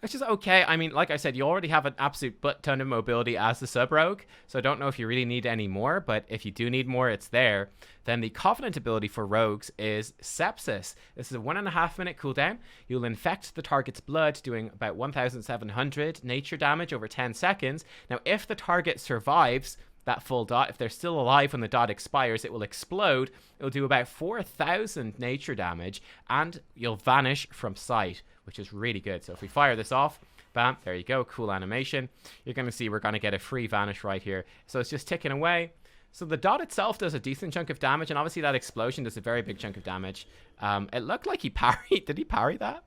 which is okay. I mean, like I said, you already have an absolute butt ton of mobility as the sub-rogue, so I don't know if you really need any more, but if you do need more, it's there. Then the Covenant ability for rogues is Sepsis. This is a 1.5 minute cooldown. You'll infect the target's blood, doing about 1,700 nature damage over 10 seconds. Now, if the target survives that full dot, if they're still alive when the dot expires, it will explode. It'll do about 4,000 nature damage, and you'll vanish from sight, which is really good. So if we fire this off, bam, there you go, cool animation. You're going to see we're going to get a free vanish right here. So it's just ticking away. So the dot itself does a decent chunk of damage, and obviously that explosion does a very big chunk of damage. It looked like he parried. Did he parry that?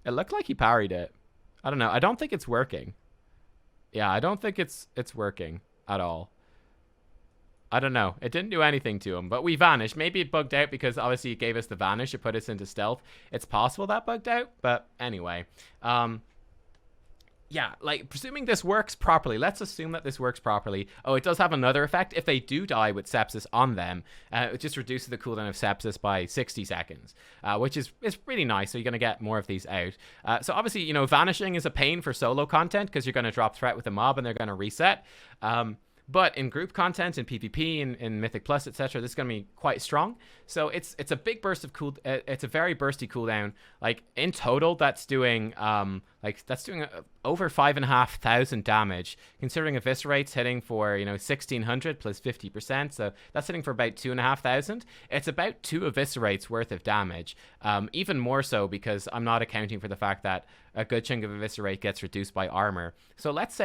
It looked like he parried it. I don't know. I don't think it's working. Yeah, I don't think it's working at all. I don't know. It didn't do anything to him, but we vanished. Maybe it bugged out because obviously it gave us the vanish. It put us into stealth. It's possible that bugged out, but anyway. Yeah, like, presuming this works properly. Let's assume that this works properly. Oh, it does have another effect. If they do die with sepsis on them, it just reduces the cooldown of sepsis by 60 seconds, which is really nice. So you're going to get more of these out. So obviously, you know, vanishing is a pain for solo content because you're going to drop threat with a mob and they're going to reset. But in group content, in PvP, in Mythic Plus, etc., this is going to be quite strong. So it's a big burst of it's a very bursty cooldown. Like in total, that's doing over 5,500 damage. Considering Eviscerate's hitting for 1,600 plus 50%, so that's hitting for about 2,500. It's about 2 Eviscerates worth of damage. Even more so because I'm not accounting for the fact that a good chunk of Eviscerate gets reduced by armor. So let's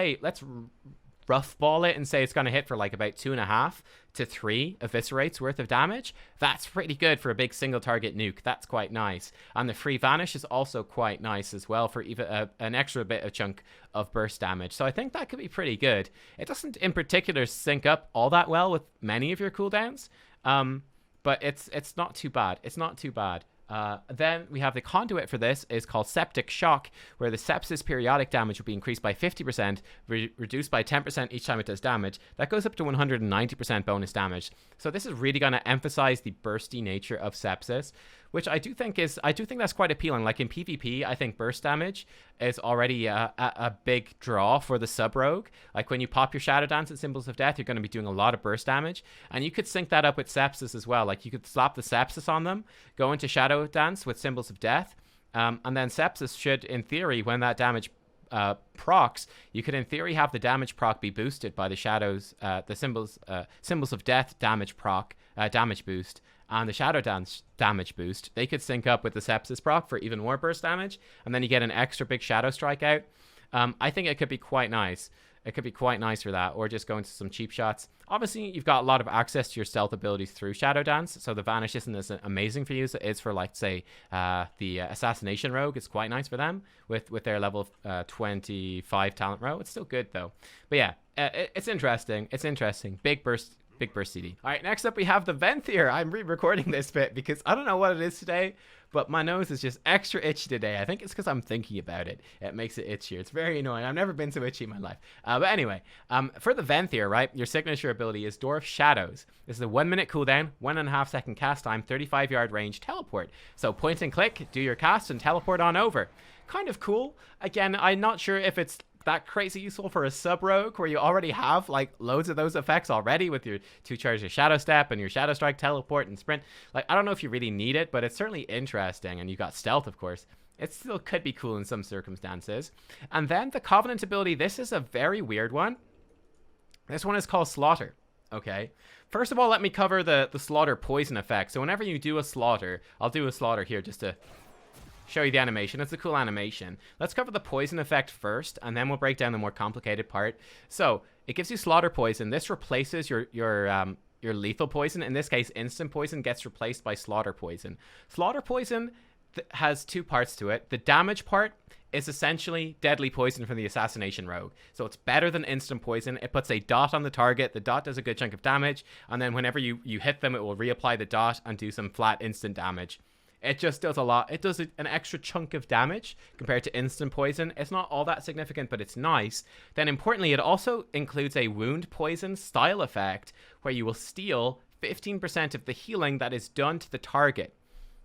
rough ball it and say it's going to hit for like about 2.5 to 3 Eviscerates worth of damage. That's pretty good for a big single target nuke. That's quite nice. And the free vanish is also quite nice as well for even an extra bit of chunk of burst damage. So I think that could be pretty good. It doesn't in particular sync up all that well with many of your cooldowns, but it's not too bad. It's not too bad. Then we have the conduit for this is called Septic Shock, where the sepsis periodic damage will be increased by 50%, reduced by 10% each time it does damage. That goes up to 190% bonus damage. So this is really going to emphasize the bursty nature of sepsis, which I do think that's quite appealing. Like in PvP, I think burst damage is already a big draw for the sub rogue. Like when you pop your Shadow Dance and Symbols of Death, you're going to be doing a lot of burst damage, and you could sync that up with Sepsis as well. Like you could slap the Sepsis on them, go into Shadow Dance with Symbols of Death, and then Sepsis should, in theory, when that damage procs, you could in theory have the damage proc be boosted by the shadows, the symbols of death damage proc, damage boost, and the Shadow Dance damage boost. They could sync up with the Sepsis proc for even more burst damage, and then you get an extra big Shadow Strike out. I think it could be quite nice. It could be quite nice for that, or just go into some cheap shots. Obviously, you've got a lot of access to your stealth abilities through Shadow Dance, so the Vanish isn't as amazing for you as it is for, like, say, the Assassination Rogue. It's quite nice for them with their level 25 talent row. It's still good, though. But yeah, it's interesting. It's interesting. Big burst CD. All right, next up we have the Venthyr. I'm re-recording this bit because I don't know what it is today, but my nose is just extra itchy today. I think it's because I'm thinking about it. It makes it itchier. It's very annoying. I've never been so itchy in my life. But anyway, for the Venthyr, right, your signature ability is Door of Shadows. This is a 1 minute cooldown, 1.5 second cast time, 35-yard range teleport. So point and click, do your cast, and teleport on over. Kind of cool. Again, I'm not sure if it's that crazy useful for a sub rogue where you already have like loads of those effects already with your 2 charges of Shadow Step and your Shadow Strike, teleport, and sprint. Like, I don't know if you really need it, but it's certainly interesting. And you got stealth, of course. It still could be cool in some circumstances. And then the Covenant ability. This is a very weird one. This one is called Slaughter. Okay. First of all, let me cover the Slaughter poison effect. So whenever you do a Slaughter, I'll do a Slaughter here just to show you the animation. It's a cool animation. Let's cover the poison effect first, and then we'll break down the more complicated part. So it gives you Slaughter poison. This replaces your lethal poison. In this case, instant poison gets replaced by Slaughter poison. Slaughter poison has 2 parts to it. The damage part is essentially deadly poison from the Assassination Rogue. So it's better than instant poison. It puts a dot on the target. The dot does a good chunk of damage, and then whenever you hit them, it will reapply the dot and do some flat instant damage. It just does a lot. It does an extra chunk of damage compared to instant poison. It's not all that significant, but it's nice. Then importantly, it also includes a wound poison style effect where you will steal 15% of the healing that is done to the target.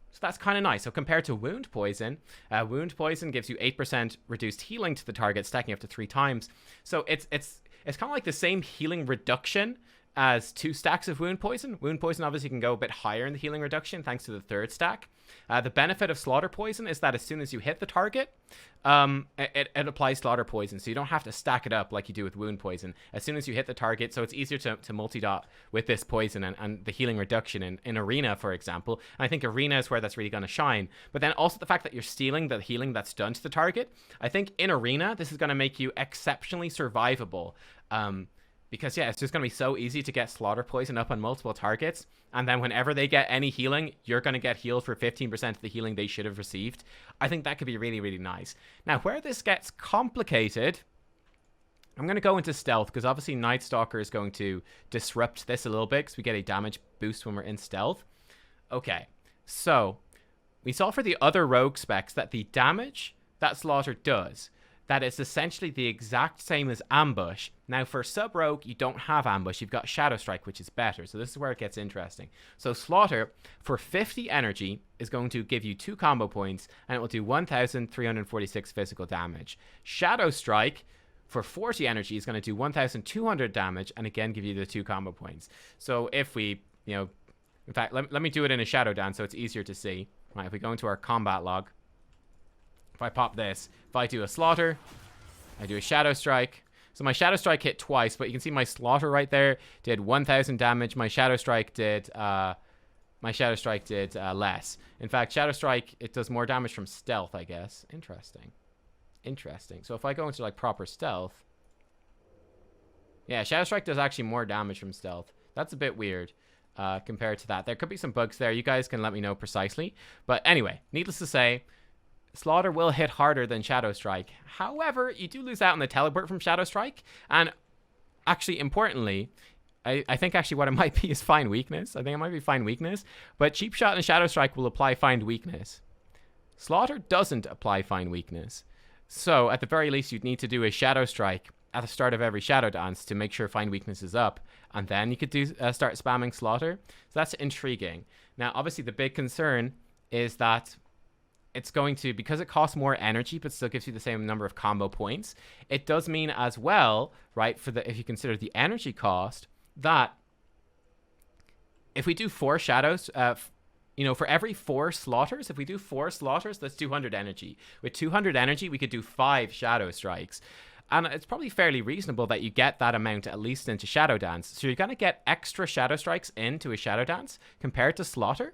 So that's kind of nice. So compared to wound poison gives you 8% reduced healing to the target, stacking up to 3 times. So it's kind of like the same healing reduction as 2 stacks of wound poison. Wound poison obviously can go a bit higher in the healing reduction thanks to the 3rd stack. The benefit of Slaughter poison is that as soon as you hit the target, it applies Slaughter poison, so you don't have to stack it up like you do with wound poison. As soon as you hit the target, so it's easier to multi-dot with this poison and the healing reduction in Arena, for example. And I think Arena is where that's really going to shine. But then also the fact that you're stealing the healing that's done to the target, I think in Arena, this is going to make you exceptionally survivable. Because, yeah, it's just going to be so easy to get Slaughter poison up on multiple targets. And then whenever they get any healing, you're going to get healed for 15% of the healing they should have received. I think that could be really, really nice. Now, where this gets complicated, I'm going to go into stealth, because obviously Night Stalker is going to disrupt this a little bit, because we get a damage boost when we're in stealth. Okay, so we saw for the other rogue specs that the damage that Slaughter does, that is essentially the exact same as Ambush. Now, for Sub-Rogue, you don't have Ambush. You've got Shadow Strike, which is better. So this is where it gets interesting. So Slaughter, for 50 energy, is going to give you 2 combo points, and it will do 1,346 physical damage. Shadow Strike, for 40 energy, is going to do 1,200 damage, and again, give you the 2 combo points. So if we, in fact, let me do it in a Shadow Dance so it's easier to see. Right, if we go into our combat log, if I pop this, if I do a Slaughter, I do a Shadow Strike. So my Shadow Strike hit twice, but you can see my Slaughter right there did 1,000 damage. My Shadow Strike did less. In fact, Shadow Strike, it does more damage from stealth, I guess. Interesting. So if I go into like proper stealth, yeah, Shadow Strike does actually more damage from stealth. That's a bit weird compared to that. There could be some bugs there. You guys can let me know precisely. But anyway, needless to say, Slaughter will hit harder than Shadow Strike. However, you do lose out on the teleport from Shadow Strike. And actually, importantly, I think actually what it might be is Find Weakness. I think it might be Find Weakness. But Cheap Shot and Shadow Strike will apply Find Weakness. Slaughter doesn't apply Find Weakness. So, at the very least, you'd need to do a Shadow Strike at the start of every Shadow Dance to make sure Find Weakness is up. And then you could start spamming Slaughter. So that's intriguing. Now, obviously, the big concern is that it's going to, because it costs more energy but still gives you the same number of combo points, it does mean as well, right, for the, if you consider the energy cost, that if we do 4 shadows, you know, for every 4 slaughters, if we do 4 slaughters, that's 200 energy. With 200 energy, we could do 5 shadow strikes. And it's probably fairly reasonable that you get that amount at least into Shadow Dance. So you're going to get extra Shadow Strikes into a Shadow Dance compared to Slaughter,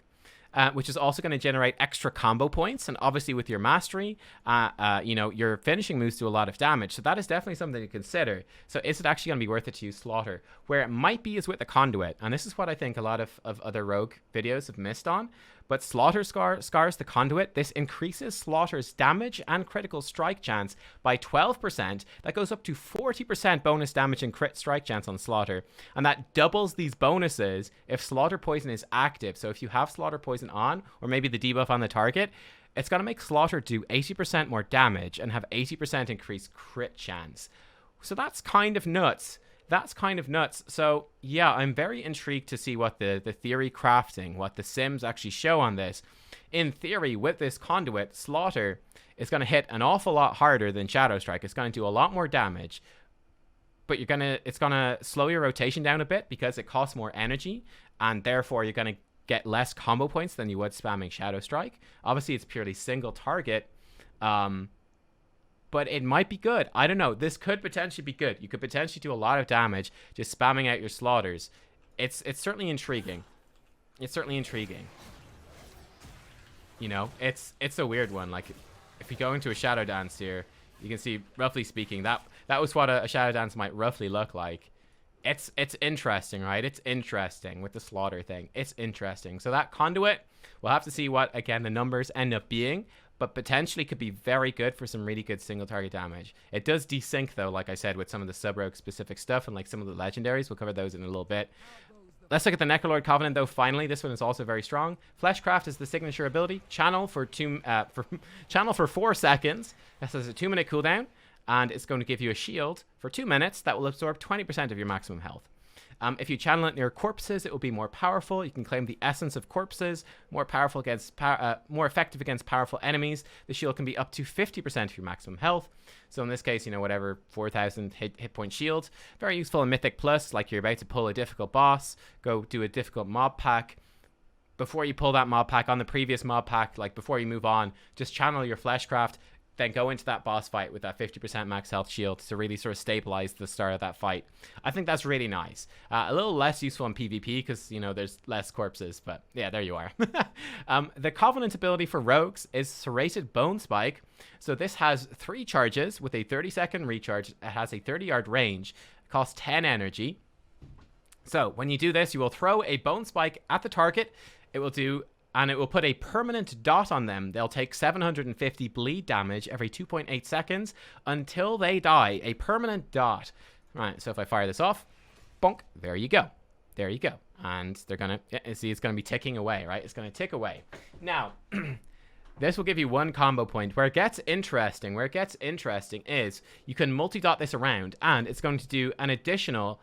which is also going to generate extra combo points. And obviously with your Mastery, you know, your finishing moves do a lot of damage. So that is definitely something to consider. So is it actually going to be worth it to use Slaughter? Where it might be is with the Conduit. And this is what I think a lot of other Rogue videos have missed on. But Slaughter scars the Conduit. This increases Slaughter's damage and critical strike chance by 12%. That goes up to 40% bonus damage and crit strike chance on Slaughter. And that doubles these bonuses if Slaughter Poison is active. So if you have Slaughter Poison on, or maybe the debuff on the target, it's going to make Slaughter do 80% more damage and have 80% increased crit chance. So that's kind of nuts. That's kind of nuts. So yeah, I'm very intrigued to see what the theory crafting, what the sims actually show on this. In theory, with this Conduit, Slaughter is going to hit an awful lot harder than Shadow Strike. It's going to do a lot more damage, but it's going to slow your rotation down a bit because it costs more energy, and therefore you're going to get less combo points than you would spamming Shadow Strike. Obviously, it's purely single target. But it might be good. I don't know. This could potentially be good. You could potentially do a lot of damage just spamming out your slaughters. It's certainly intriguing. It's certainly intriguing. You know, it's a weird one. Like, if you go into a Shadow Dance here, you can see, roughly speaking, that was what a Shadow Dance might roughly look like. It's interesting, right? It's interesting with the slaughter thing. It's interesting. So that Conduit, we'll have to see what, again, the numbers end up being. But potentially could be very good for some really good single target damage. It does desync though, like I said, with some of the sub-rogue specific stuff and like some of the legendaries. We'll cover those in a little bit. Let's look at the Necrolord Covenant though. Finally, this one is also very strong. Fleshcraft is the signature ability. Channel for 4 seconds. This has a 2-minute cooldown, and it's going to give you a shield for 2 minutes that will absorb 20% of your maximum health. If you channel it near corpses, it will be more powerful. You can claim the essence of corpses, more powerful against more effective against powerful enemies. The shield can be up to 50% of your maximum health. So in this case, you know, whatever 4,000 hit point shield. Very useful in Mythic Plus, like you're about to pull a difficult boss, go do a difficult mob pack. Before you pull that mob pack on the previous mob pack, like before you move on, just channel your Fleshcraft, then go into that boss fight with that 50% max health shield to really sort of stabilize the start of that fight. I think that's really nice. A little less useful in PvP because, you know, there's less corpses, but yeah, there you are. The Covenant ability for rogues is Serrated Bone Spike. So this has 3 charges with a 30-second recharge. It has a 30-yard range. It costs 10 energy. So when you do this, you will throw a Bone Spike at the target. It will put a permanent dot on them. They'll take 750 bleed damage every 2.8 seconds until they die. A permanent dot. Right, so if I fire this off, bonk, there you go. There you go. And they're going to, see, it's going to be ticking away, right? It's going to tick away. Now, this will give you 1 combo point. Where it gets interesting is you can multi-dot this around, and it's going to do an additional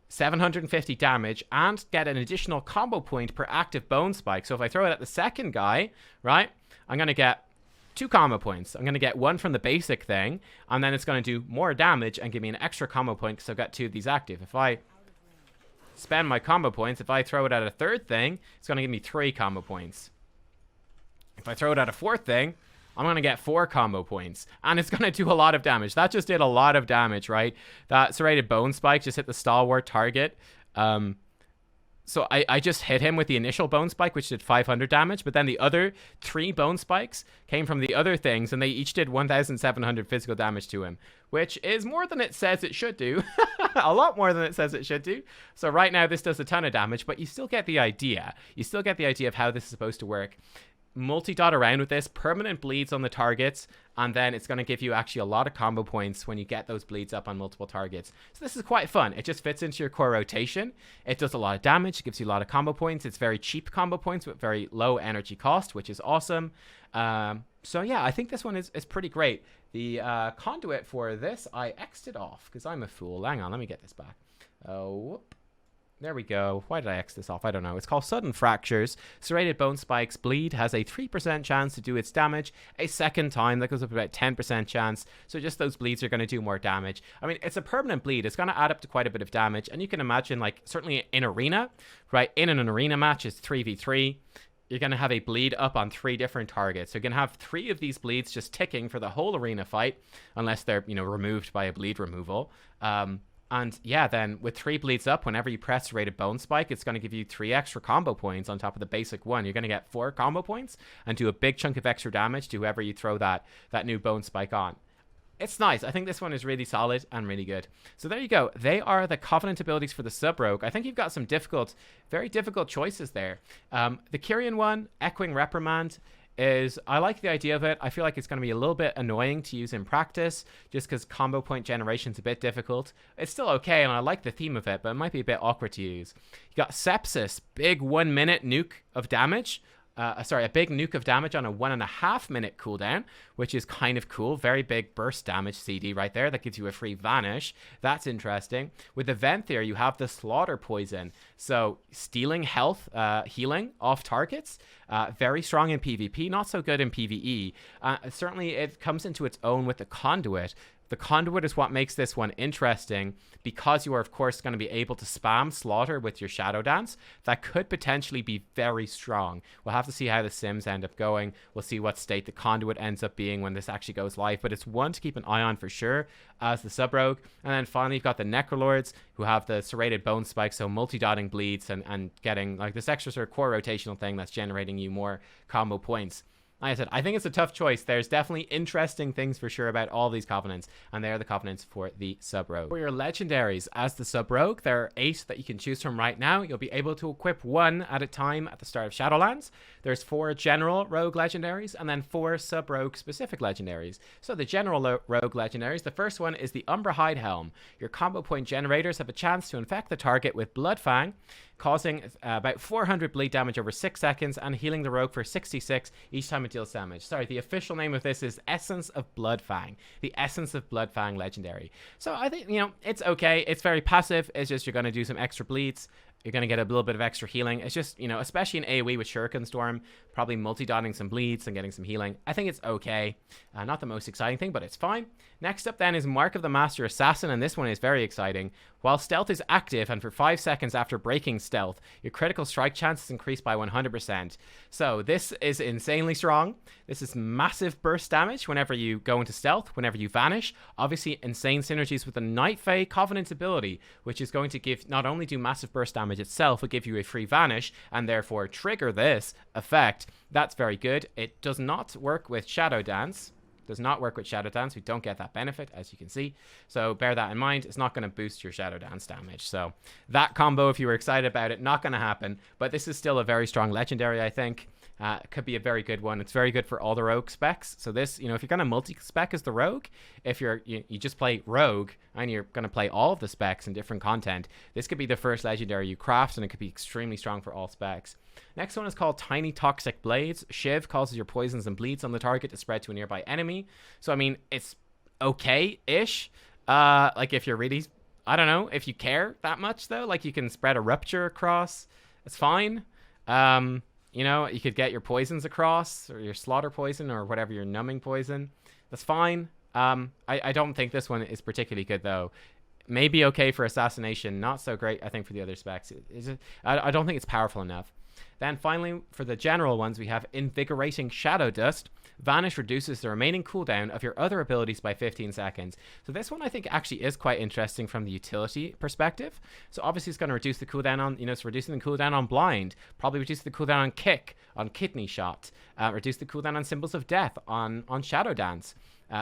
750 damage and get an additional combo point per active Bone Spike. So if I throw it at the second guy, right, I'm going to get 2 combo points. I'm going to get 1 from the basic thing, and then it's going to do more damage and give me an extra combo point because I've got 2 of these active. If I spend my combo points, if I throw it at a third thing, it's going to give me 3 combo points. If I throw it at a fourth thing, I'm going to get 4 combo points, and it's going to do a lot of damage. That just did a lot of damage, right? That Serrated Bone Spike just hit the stalwart target. So I just hit him with the initial Bone Spike, which did 500 damage, but then the other 3 Bone Spikes came from the other things, and they each did 1,700 physical damage to him, which is more than it says it should do. A lot more than it says it should do. So right now, this does a ton of damage, but you still get the idea. You still get the idea of how this is supposed to work. Multi-dot around with this, permanent bleeds on the targets, and then it's going to give you actually a lot of combo points when you get those bleeds up on multiple targets. So this is quite fun. It just fits into your core rotation. It does a lot of damage. It gives you a lot of combo points. It's very cheap combo points with very low energy cost, which is awesome. So yeah, I think this one is pretty great. The Conduit for this, I X'd it off because I'm a fool. Hang on, let me get this back. Whoop. There we go. Why did I X this off? I don't know. It's called Sudden Fractures. Serrated Bone Spikes Bleed has a 3% chance to do its damage a second time. That goes up about 10% chance. So just those bleeds are going to do more damage. I mean, it's a permanent bleed. It's going to add up to quite a bit of damage. And you can imagine, like, certainly in arena, right? In an arena match, it's 3v3. You're going to have a bleed up on 3 different targets. So you're going to have 3 of these bleeds just ticking for the whole arena fight, unless they're, you know, removed by a bleed removal. And yeah, then with 3 bleeds up, whenever you press Serrated Bone Spike, it's going to give you 3 extra combo points on top of the basic one. You're going to get 4 combo points and do a big chunk of extra damage to whoever you throw that new Bone Spike on. It's nice. I think this one is really solid and really good. So there you go. They are the Covenant abilities for the Sub-Rogue. I think you've got some very difficult choices there. The Kyrian one, Echoing Reprimand, I like the idea of it. I feel like it's going to be a little bit annoying to use in practice just because combo point generation's a bit difficult. It's still okay, and I like the theme of it, but it might be a bit awkward to use. You got Sepsis, big 1 minute nuke of damage. A big nuke of damage on a 1.5 minute cooldown, which is kind of cool. Very big burst damage CD right there. That gives you a free vanish. That's interesting. With the Venthyr, you have the Slaughter Poison. So stealing health, healing off targets. Very strong in PvP, not so good in PvE. Certainly it comes into its own with the Conduit. The Conduit is what makes this one interesting because you are, of course, going to be able to spam Slaughter with your Shadow Dance. That could potentially be very strong. We'll have to see how the Sims end up going. We'll see what state the Conduit ends up being when this actually goes live. But it's one to keep an eye on for sure as the Sub-Rogue. And then finally, you've got the Necrolords who have the Serrated Bone Spike, so multi-dotting bleeds and getting like this extra sort of core rotational thing that's generating you more combo points. Like I said, I think it's a tough choice. There's definitely interesting things for sure about all these Covenants, and they're the Covenants for the Sub-Rogue. For your Legendaries as the Sub-Rogue, there are 8 that you can choose from right now. You'll be able to equip 1 at a time at the start of Shadowlands. There's 4 General Rogue Legendaries, and then 4 Sub-Rogue specific Legendaries. So the General Rogue Legendaries, the first one is the Umbra Hide Helm. Your combo point generators have a chance to infect the target with Bloodfang, causing about 400 bleed damage over 6 seconds and healing the rogue for 66 each time it deals damage. Sorry, the official name of this is Essence of Bloodfang. The Essence of Bloodfang Legendary. So I think, you know, it's okay. It's very passive. It's just you're going to do some extra bleeds. You're going to get a little bit of extra healing. It's just, you know, especially in AoE with Shuriken Storm, probably multi-dotting some bleeds and getting some healing. I think it's okay. Not the most exciting thing, but it's fine. Next up then is Mark of the Master Assassin, and this one is very exciting. While stealth is active and for 5 seconds after breaking stealth, your critical strike chance is increased by 100%. So this is insanely strong. This is massive burst damage whenever you go into stealth, whenever you vanish. Obviously, insane synergies with the Night Fae Covenant ability, which is going to give not only do massive burst damage itself, but give you a free vanish and therefore trigger this effect. That's very good. It does not work with Shadow Dance. Does not work with Shadow Dance. We don't get that benefit, as you can see. So bear that in mind. It's not going to boost your Shadow Dance damage. So that combo, if you were excited about it, not going to happen. But this is still a very strong Legendary, I think. It could be a very good one. It's very good for all the Rogue specs. So this, you know, if you're going to multi-spec as the Rogue, if you just play Rogue and you're going to play all of the specs and different content, this could be the first Legendary you craft, and it could be extremely strong for all specs. Next one is called Tiny Toxic Blades. Shiv causes your poisons and bleeds on the target to spread to a nearby enemy. So, I mean, it's okay-ish. Like, if you're really, I don't know, if you care that much, though, like, you can spread a rupture across. It's fine. You know, you could get your poisons across, or your slaughter poison, or whatever, your numbing poison. That's fine. I don't think this one is particularly good, though. Maybe okay for assassination. Not so great, I think, for the other specs. I don't think it's powerful enough. Then finally, for the general ones, we have Invigorating Shadow Dust. Vanish reduces the remaining cooldown of your other abilities by 15 seconds. So this one I think actually is quite interesting from the utility perspective. So obviously it's going to reduce the cooldown on, you know, it's reducing the cooldown on Blind, probably reduce the cooldown on Kick, on Kidney Shot, reduce the cooldown on Symbols of Death, on Shadow Dance.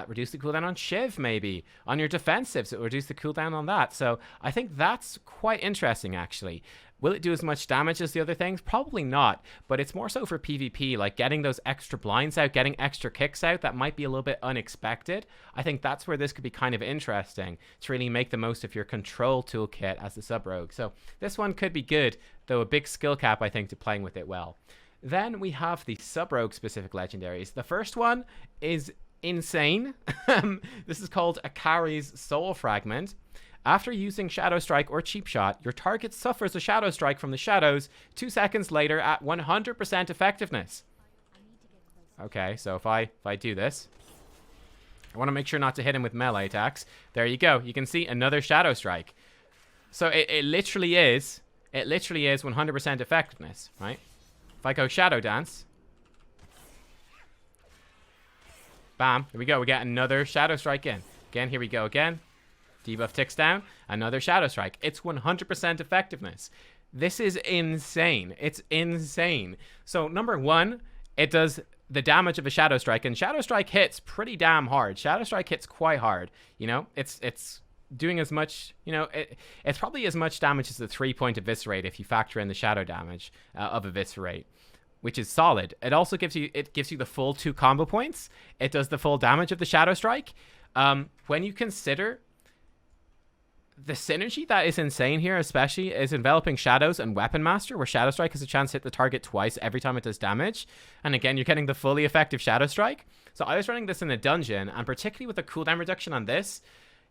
Reduce the cooldown on Shiv, maybe. On your defensives, it will reduce the cooldown on that. So I think that's quite interesting, actually. Will it do as much damage as the other things? Probably not, but it's more so for PvP, like getting those extra blinds out, getting extra kicks out that might be a little bit unexpected. I think that's where this could be kind of interesting, to really make the most of your control toolkit as the Sub-Rogue. So this one could be good, though a big skill cap, I think, to playing with it well. Then we have the Sub-Rogue specific legendaries. The first one is insane. This is called Akari's Soul Fragment. After using Shadow Strike or Cheap Shot, your target suffers a Shadow Strike from the shadows 2 seconds later at 100% effectiveness. Okay, so if I do this, I want to make sure not to hit him with melee attacks. There you go. You can see another Shadow Strike. So it literally is 100% effectiveness, right? If I go Shadow Dance, bam, here we go. We get another Shadow Strike in. Again, here we go again. Debuff ticks down, another Shadow Strike. It's 100% effectiveness. This is insane. It's insane. So number one, it does the damage of a Shadow Strike, and Shadow Strike hits pretty damn hard. Shadow Strike hits quite hard. You know, it's doing as much, you know, it's probably as much damage as the 3-point Eviscerate if you factor in the shadow damage of Eviscerate, which is solid. It also gives you the full 2 combo points. It does the full damage of the Shadow Strike. When you consider the synergy that is insane here, especially, is Enveloping Shadows and Weapon Master, where Shadow Strike has a chance to hit the target twice every time it does damage. And again, you're getting the fully effective Shadow Strike. So I was running this in a dungeon, and particularly with the cooldown reduction on this,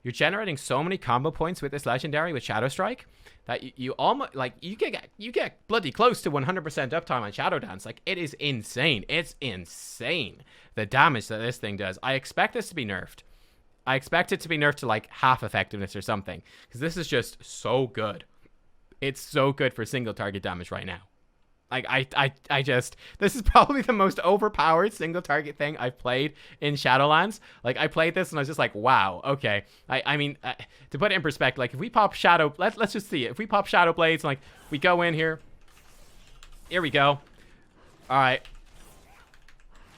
you're generating so many combo points with this legendary with Shadow Strike that you almost, like, you get bloody close to 100% uptime on Shadow Dance. Like, it is insane. It's insane, the damage that this thing does. I expect this to be nerfed. I expect it to be nerfed to like half effectiveness or something, because this is just so good. It's so good for single target damage right now. Like, I just, this is probably the most overpowered single target thing I've played in Shadowlands. Like, I played this and I was just like, wow, okay. I mean, to put it in perspective, like, if we pop Shadow, let's just see it. If we pop Shadow Blades, like, we go in here. Here we go. All right.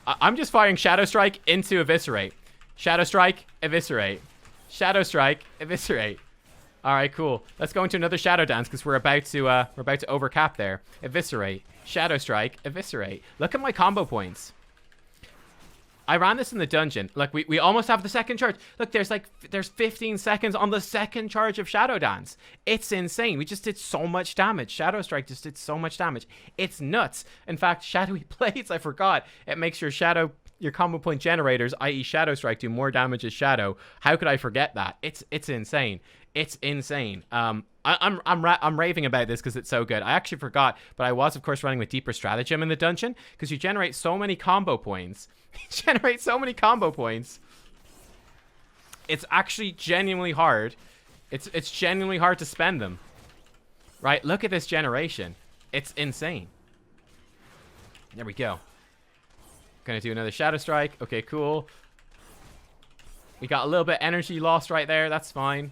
I'm just firing Shadow Strike into Eviscerate. Shadow Strike, Eviscerate. Shadow Strike, Eviscerate. All right, cool. Let's go into another Shadow Dance, because we're about to overcap there. Eviscerate, Shadow Strike, Eviscerate. Look at my combo points. I ran this in the dungeon. Look, we almost have the second charge. Look, there's 15 seconds on the second charge of Shadow Dance. It's insane. We just did so much damage. Shadow Strike just did so much damage. It's nuts. In fact, Shadowy Blades, I forgot. It makes your combo point generators, i.e. Shadow Strike, do more damage as Shadow. How could I forget that? It's insane. It's insane. I'm raving about this because it's so good. I actually forgot, but I was, of course, running with Deeper Stratagem in the dungeon, because you generate so many combo points. It's actually genuinely hard. It's genuinely hard to spend them. Right? Look at this generation. It's insane. There we go. Gonna do another Shadow Strike. Okay, cool. We got a little bit of energy lost right there. That's fine.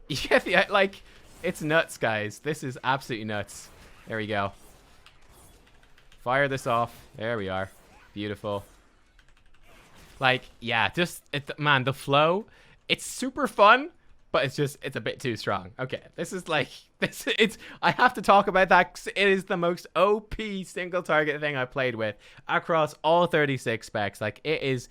Yeah, like, it's nuts, guys. This is absolutely nuts. There we go. Fire this off. There we are. Beautiful. Like, yeah, just, man, the flow, it's super fun, but it's a bit too strong. Okay, this is like, I have to talk about that, 'cause it is the most OP single target thing I've played with across all 36 specs. Like, it's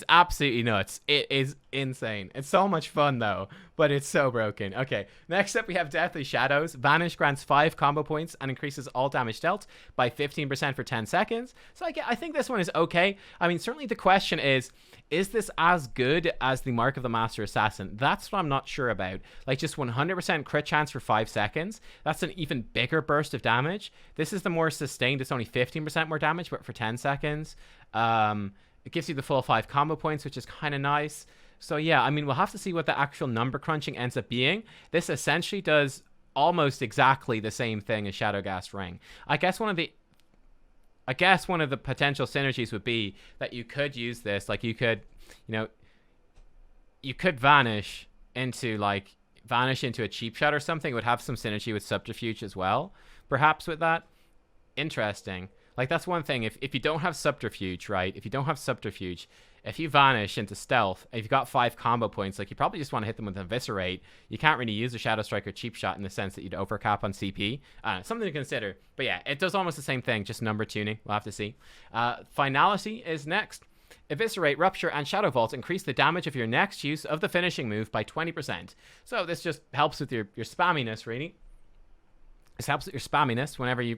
absolutely nuts. It is insane. It's so much fun though, but it's so broken. Okay, next up we have Deathly Shadows. Vanish grants 5 combo points and increases all damage dealt by 15% for 10 seconds. So I think this one is okay. I mean, certainly the question is this as good as the Mark of the Master Assassin? That's what I'm not sure about. Like, just 100% crit chance for 5 seconds. That's an even bigger burst of damage. This is the more sustained. It's only 15% more damage, but for 10 seconds. It gives you the full 5 combo points, which is kind of nice. So yeah, I mean, we'll have to see what the actual number crunching ends up being. This essentially does almost exactly the same thing as Shadowghast Ring. I guess one of the potential synergies would be that you could use this, like, you could vanish into a cheap shot or something. It would have some synergy with Subterfuge as well, perhaps, with that. Interesting. Like, that's one thing. If you don't have Subterfuge, right? If you vanish into stealth, if you've got 5 combo points, like, you probably just want to hit them with Eviscerate. You can't really use a Shadow Strike or Cheap Shot in the sense that you'd overcap on CP. Something to consider. But yeah, it does almost the same thing, just number tuning. We'll have to see. Finality is next. Eviscerate, Rupture, and Shadow Vault increase the damage of your next use of the finishing move by 20%. So this just helps with your spamminess, really. This helps with your spamminess whenever you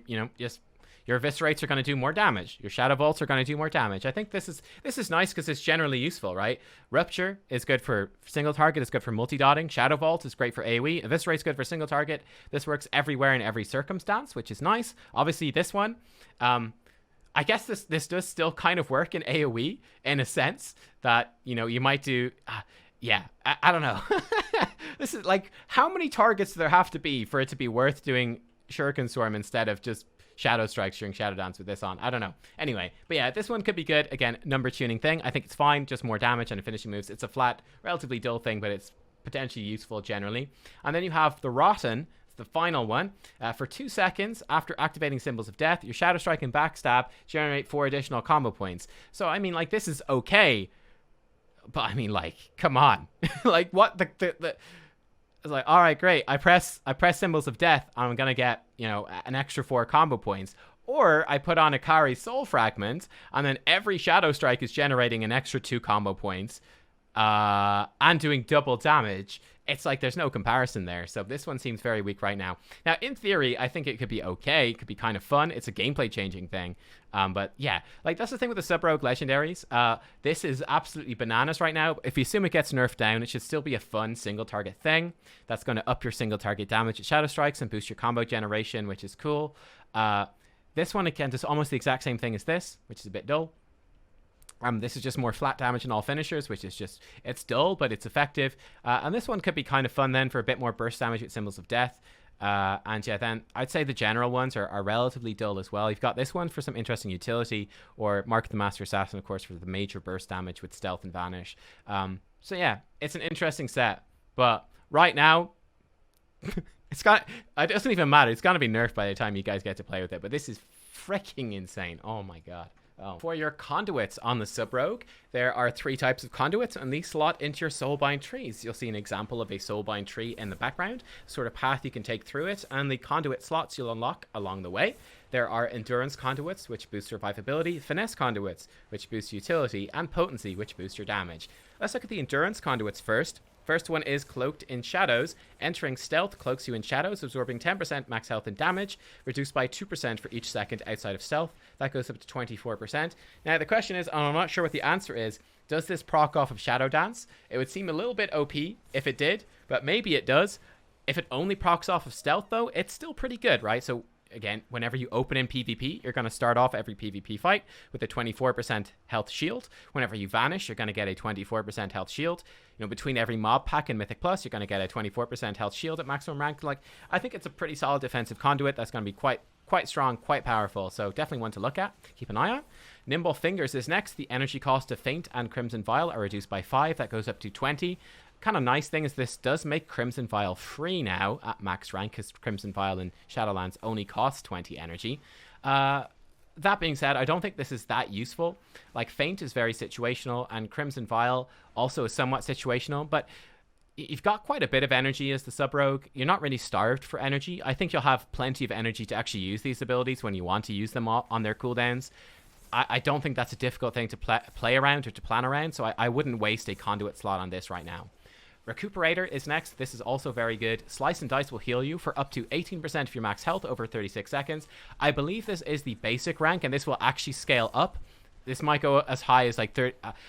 Your Eviscerates are going to do more damage. Your Shadow Vaults are going to do more damage. I think this is nice because it's generally useful, right? Rupture is good for single target. It's good for multi-dotting. Shadow Vault is great for AoE. Eviscerate's good for single target. This works everywhere in every circumstance, which is nice. Obviously, this one, I guess this does still kind of work in AoE in a sense that, you know, you might do... yeah, I don't know. This is like, how many targets do there have to be for it to be worth doing Shuriken Swarm instead of just Shadow Strikes during Shadow Dance with this on? I don't know. Anyway, but yeah, this one could be good. Again, number tuning thing. I think it's fine. Just more damage and finishing moves. It's a flat, relatively dull thing, but it's potentially useful generally. And then you have the Rotten, the final one. For 2 seconds after activating Symbols of Death, your Shadow Strike and Backstab generate 4 additional combo points. So, I mean, like, this is okay. But I mean, like, come on. Like, what the it's like, all right, great. I press Symbols of Death, and I'm gonna get, you know, an extra 4 combo points. Or I put on Akari's Soul Fragment, and then every Shadow Strike is generating an extra 2 combo points, and doing double damage. It's like there's no comparison there. So this one seems very weak right now. Now, in theory, I think it could be okay. It could be kind of fun. It's a gameplay changing thing. But yeah, like that's the thing with the Sub-Rogue Legendaries. This is absolutely bananas right now. If you assume it gets nerfed down, it should still be a fun single target thing. That's going to up your single target damage at Shadow Strikes and boost your combo generation, which is cool. This one, again, does almost the exact same thing as this, which is a bit dull. This is just more flat damage in all finishers, which is just, it's dull, but it's effective. And this one could be kind of fun then for a bit more burst damage with Symbols of Death. And yeah, then I'd say the general ones are relatively dull as well. You've got this one for some interesting utility, or Mark the Master Assassin, of course, for the major burst damage with Stealth and Vanish. So yeah, it's an interesting set. But right now, it doesn't even matter. It's going to be nerfed by the time you guys get to play with it. But this is freaking insane. Oh my god. Oh. For your conduits on the Sub-Rogue, there are 3 types of conduits, and these slot into your Soulbind trees. You'll see an example of a Soulbind tree in the background, sort of path you can take through it, and the conduit slots you'll unlock along the way. There are Endurance conduits, which boost survivability, Finesse conduits, which boost utility, and Potency, which boost your damage. Let's look at the Endurance conduits first. First one is Cloaked in Shadows. Entering Stealth cloaks you in shadows, absorbing 10% max health and damage, reduced by 2% for each second outside of Stealth. That goes up to 24%. Now, the question is, and I'm not sure what the answer is, does this proc off of Shadow Dance? It would seem a little bit OP if it did, but maybe it does. If it only procs off of Stealth, though, it's still pretty good, right? So, again, whenever you open in PvP, you're going to start off every PvP fight with a 24% health shield. Whenever you vanish, you're going to get a 24% health shield. You know, between every mob pack in Mythic Plus, you're going to get a 24% health shield at maximum rank. Like, I think it's a pretty solid defensive conduit that's going to be quite strong, quite powerful. So definitely one to look at. Keep an eye on. Nimble Fingers is next. The energy cost of Feint and Crimson Vial are reduced by 5. That goes up to 20. Kind of nice thing is this does make Crimson Vial free now at max rank, because Crimson Vial in Shadowlands only costs 20 energy. That being said, I don't think this is that useful. Like, Feint is very situational, and Crimson Vial also is somewhat situational, but you've got quite a bit of energy as the Sub-Rogue. You're not really starved for energy. I think you'll have plenty of energy to actually use these abilities when you want to use them on their cooldowns. I don't think that's a difficult thing to play around or to plan around, so I wouldn't waste a conduit slot on this right now. Recuperator is next. This is also very good. Slice and Dice will heal you for up to 18% of your max health over 36 seconds. I believe this is the basic rank, and this will actually scale up. This might go as high as like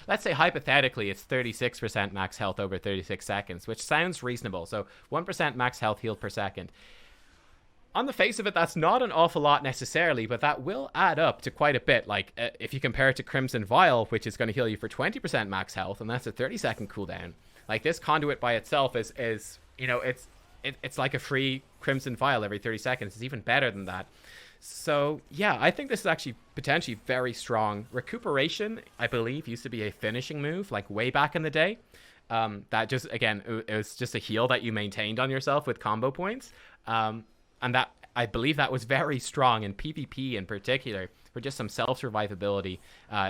let's say hypothetically it's 36% max health over 36 seconds, which sounds reasonable. So 1% max health healed per second. On the face of it, that's not an awful lot necessarily, but that will add up to quite a bit. Like, if you compare it to Crimson Vial, which is going to heal you for 20% max health, and that's a 30-second cooldown. Like, this conduit by itself is you know, it's like a free Crimson Vial every 30 seconds. It's even better than that. So, yeah, I think this is actually potentially very strong. Recuperation, I believe, used to be a finishing move, like, way back in the day. That just, again, it was just a heal that you maintained on yourself with combo points. And that, I believe that was very strong in PvP in particular, for just some self-survivability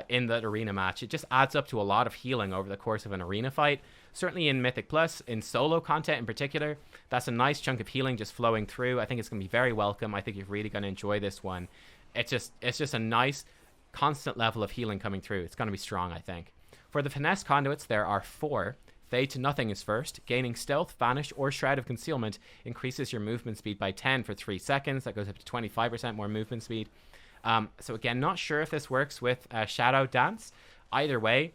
in that arena match. It just adds up to a lot of healing over the course of an arena fight. Certainly in Mythic Plus, in solo content in particular, that's a nice chunk of healing just flowing through. I think it's going to be very welcome. I think you're really going to enjoy this one. It's just a nice, constant level of healing coming through. It's going to be strong, I think. For the Finesse conduits, there are 4. Fade to Nothing is first. Gaining Stealth, Vanish, or Shroud of Concealment increases your movement speed by 10 for 3 seconds. That goes up to 25% more movement speed. So again, not sure if this works with Shadow Dance. Either way,